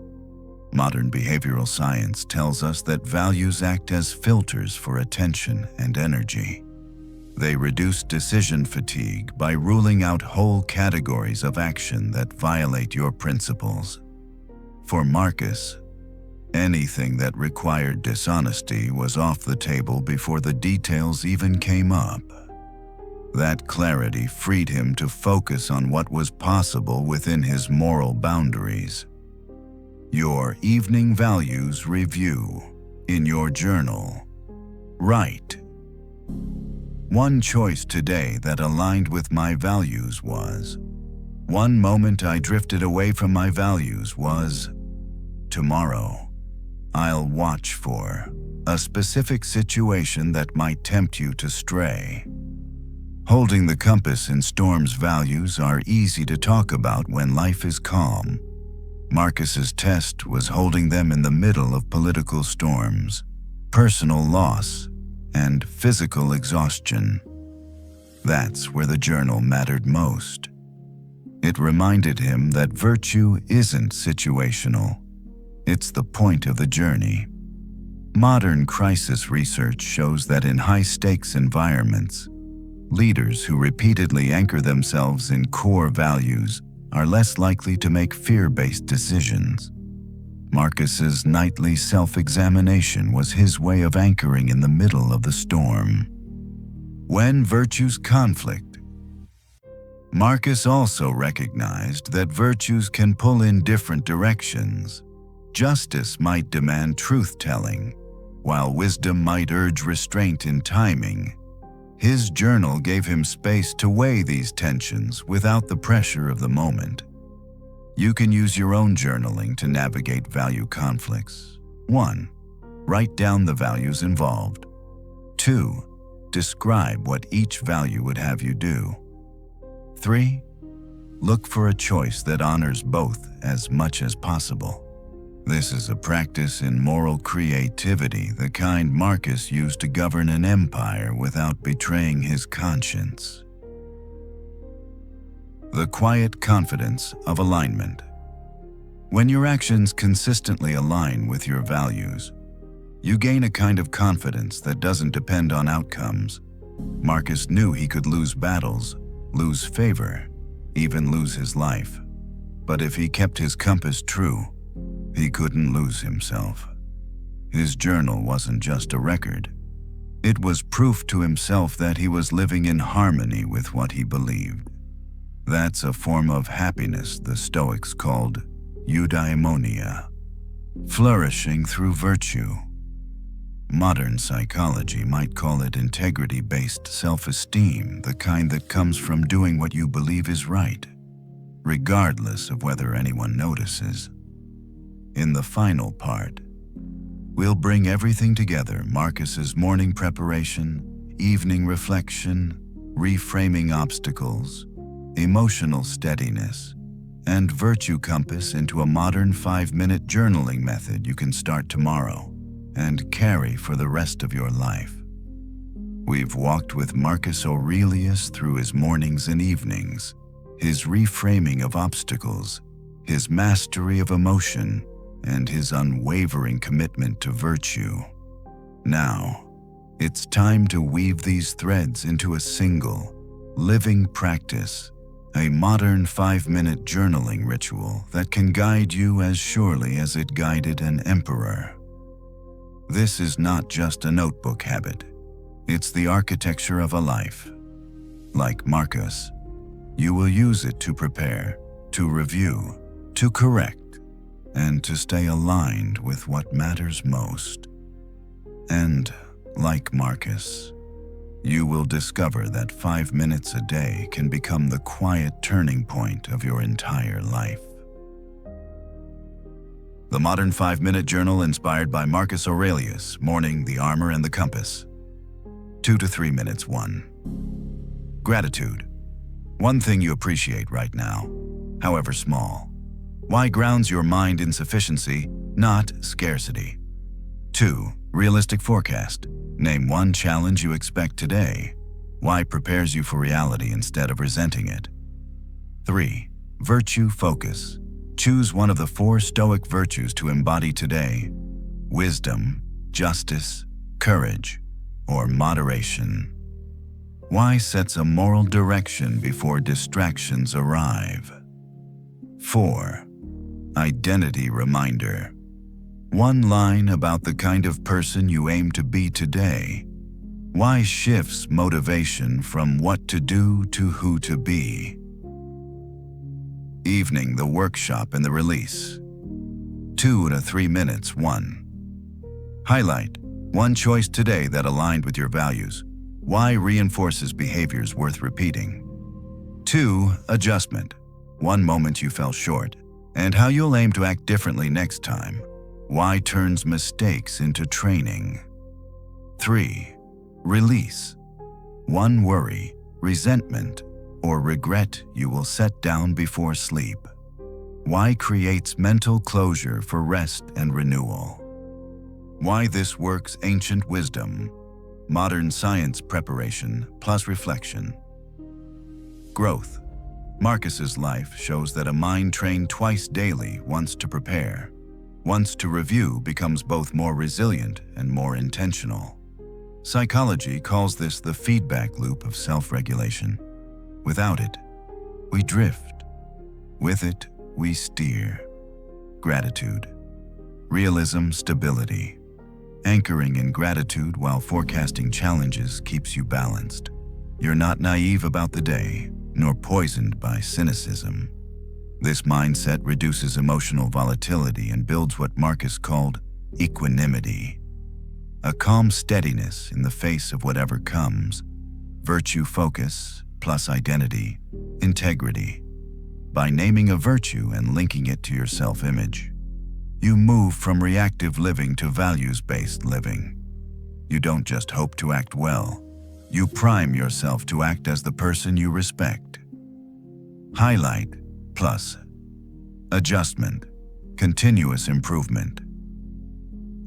Modern behavioral science tells us that values act as filters for attention and energy. They reduce decision fatigue by ruling out whole categories of action that violate your principles. For Marcus, anything that required dishonesty was off the table before the details even came up. That clarity freed him to focus on what was possible within his moral boundaries. Your evening values review. In your journal, write, "One choice today that aligned with my values was. One moment I drifted away from my values was. Tomorrow, I'll watch for a specific situation that might tempt you to stray." Holding the compass in storms values are easy to talk about when life is calm. Marcus's test was holding them in the middle of political storms, personal loss, and physical exhaustion. That's where the journal mattered most. It reminded him that virtue isn't situational. It's the point of the journey. Modern crisis research shows that in high-stakes environments, leaders who repeatedly anchor themselves in core values are less likely to make fear-based decisions. Marcus's nightly self-examination was his way of anchoring in the middle of the storm. When virtues conflict, Marcus also recognized that virtues can pull in different directions. Justice might demand truth-telling, while wisdom might urge restraint in timing. His journal gave him space to weigh these tensions without the pressure of the moment. You can use your own journaling to navigate value conflicts. 1. Write down the values involved. 2. Describe what each value would have you do. 3. Look for a choice that honors both as much as possible. This is a practice in moral creativity, the kind Marcus used to govern an empire without betraying his conscience. The quiet confidence of alignment. When your actions consistently align with your values, you gain a kind of confidence that doesn't depend on outcomes. Marcus knew he could lose battles, lose favor, even lose his life. But if he kept his compass true, he couldn't lose himself. His journal wasn't just a record. It was proof to himself that he was living in harmony with what he believed. That's a form of happiness the Stoics called eudaimonia, flourishing through virtue. Modern psychology might call it integrity-based self-esteem, the kind that comes from doing what you believe is right, regardless of whether anyone notices. In the final part, we'll bring everything together: Marcus's morning preparation, evening reflection, reframing obstacles, emotional steadiness, and virtue compass into a modern 5-minute journaling method you can start tomorrow and carry for the rest of your life. We've walked with Marcus Aurelius through his mornings and evenings, his reframing of obstacles, his mastery of emotion, and his unwavering commitment to virtue. Now, it's time to weave these threads into a single, living practice, a modern 5-minute journaling ritual that can guide you as surely as it guided an emperor. This is not just a notebook habit. It's the architecture of a life. Like Marcus, you will use it to prepare, to review, to correct, and to stay aligned with what matters most. And, like Marcus, you will discover that 5 minutes a day can become the quiet turning point of your entire life. The Modern 5-Minute Journal, inspired by Marcus Aurelius, Morning, the Armor, and the Compass. 2 to 3 minutes. 1. Gratitude. One thing you appreciate right now, however small. Why grounds your mind in sufficiency, not scarcity. 2. Realistic forecast. Name one challenge you expect today. Why prepares you for reality instead of resenting it. 3. Virtue focus. Choose one of the 4 Stoic virtues to embody today: wisdom, justice, courage, or moderation. Why sets a moral direction before distractions arrive. 4. Identity reminder. One line about the kind of person you aim to be today. Why shifts motivation from what to do to who to be. Evening, the workshop and the release. 2 to 3 minutes. 1. Highlight one choice today that aligned with your values. Why reinforces behaviors worth repeating. 2. Adjustment. One moment you fell short, and how you'll aim to act differently next time. Why turns mistakes into training. 3. Release. One worry, resentment, or regret you will set down before sleep. Why creates mental closure for rest and renewal. Why this works ancient wisdom, modern science preparation plus reflection. Growth. Marcus's life shows that a mind trained twice daily wants to prepare. Wants to review becomes both more resilient and more intentional. Psychology calls this the feedback loop of self-regulation. Without it, we drift. With it, we steer. Gratitude. Realism, stability. Anchoring in gratitude while forecasting challenges keeps you balanced. You're not naive about the day, nor poisoned by cynicism. This mindset reduces emotional volatility and builds what Marcus called equanimity. A calm steadiness in the face of whatever comes. Virtue focus plus identity, integrity. By naming a virtue and linking it to your self-image, you move from reactive living to values-based living. You don't just hope to act well, you prime yourself to act as the person you respect. Highlight plus adjustment, continuous improvement.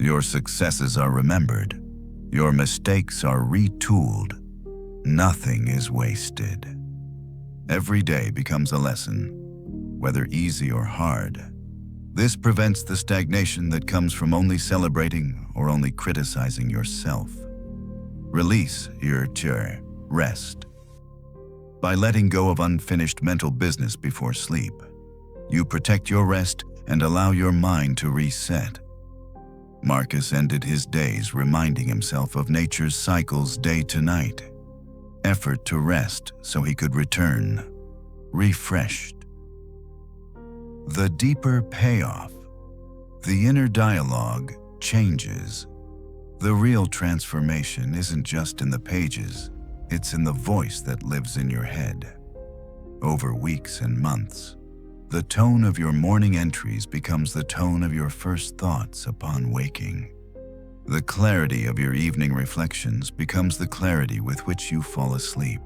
Your successes are remembered, your mistakes are retooled. Nothing is wasted. Every day becomes a lesson, whether easy or hard. This prevents the stagnation that comes from only celebrating or only criticizing yourself. Release your rest. By letting go of unfinished mental business before sleep, you protect your rest and allow your mind to reset. Marcus ended his days reminding himself of nature's cycles day to night. Effort to rest so he could return, refreshed. The deeper payoff. The inner dialogue changes. The real transformation isn't just in the pages, it's in the voice that lives in your head. Over weeks and months, the tone of your morning entries becomes the tone of your first thoughts upon waking. The clarity of your evening reflections becomes the clarity with which you fall asleep.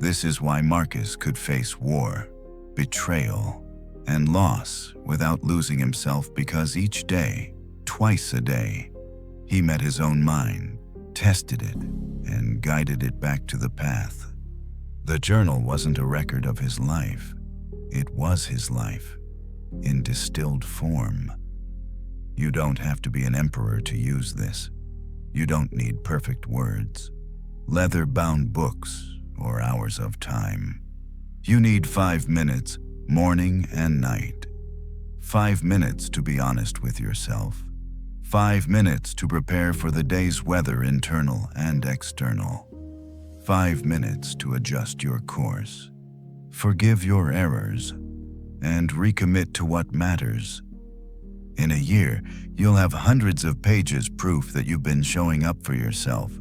This is why Marcus could face war, betrayal, and loss without losing himself, because each day, twice a day, he met his own mind, tested it, and guided it back to the path. The journal wasn't a record of his life. It was his life, in distilled form. You don't have to be an emperor to use this. You don't need perfect words, leather-bound books, or hours of time. You need 5 minutes, morning and night. 5 minutes to be honest with yourself. 5 minutes to prepare for the day's weather, internal and external. 5 minutes to adjust your course. Forgive your errors, and recommit to what matters. In a year, you'll have hundreds of pages proof that you've been showing up for yourself.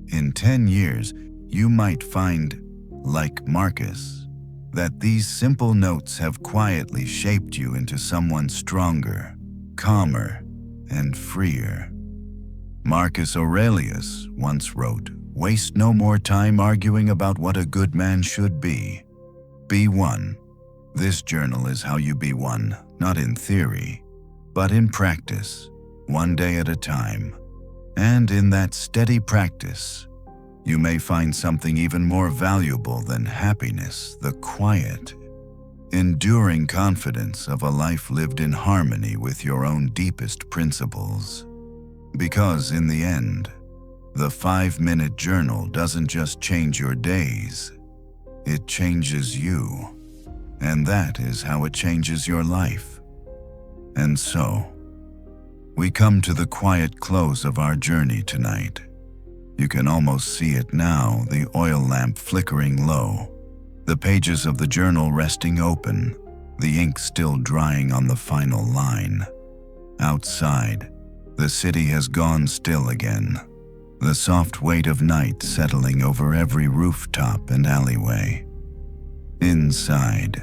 In 10 years, you might find, like Marcus, that these simple notes have quietly shaped you into someone stronger, calmer, and freer. Marcus Aurelius once wrote, "Waste no more time arguing about what a good man should be. Be one." This journal is how you be one, not in theory, but in practice, one day at a time. And in that steady practice, you may find something even more valuable than happiness, the quiet, enduring confidence of a life lived in harmony with your own deepest principles. Because in the end, the 5-minute journal doesn't just change your days, it changes you. And that is how it changes your life. And so, we come to the quiet close of our journey tonight. You can almost see it now, the oil lamp flickering low, the pages of the journal resting open, the ink still drying on the final line. Outside, The city has gone still again, the soft weight of night settling over every rooftop and alleyway. Inside,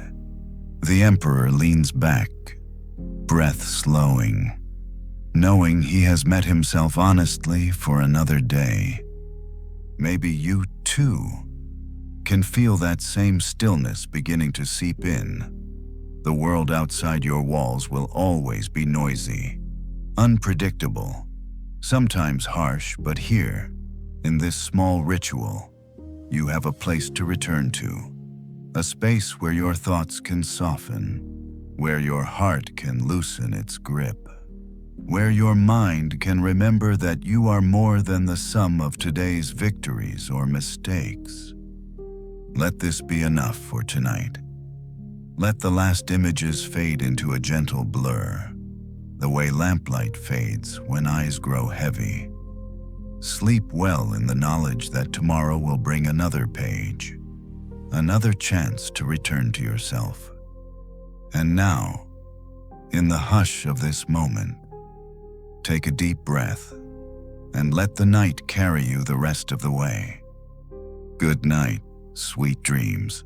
the emperor leans back, breath slowing, knowing he has met himself honestly for another day. Maybe you, too, can feel that same stillness beginning to seep in. The world outside your walls will always be noisy, unpredictable, sometimes harsh, but here, in this small ritual, you have a place to return to, a space where your thoughts can soften, where your heart can loosen its grip, where your mind can remember that you are more than the sum of today's victories or mistakes. Let this be enough for tonight. Let the last images fade into a gentle blur, the way lamplight fades when eyes grow heavy. Sleep well in the knowledge that tomorrow will bring another page, another chance to return to yourself. And now, in the hush of this moment, take a deep breath and let the night carry you the rest of the way. Good night, sweet dreams.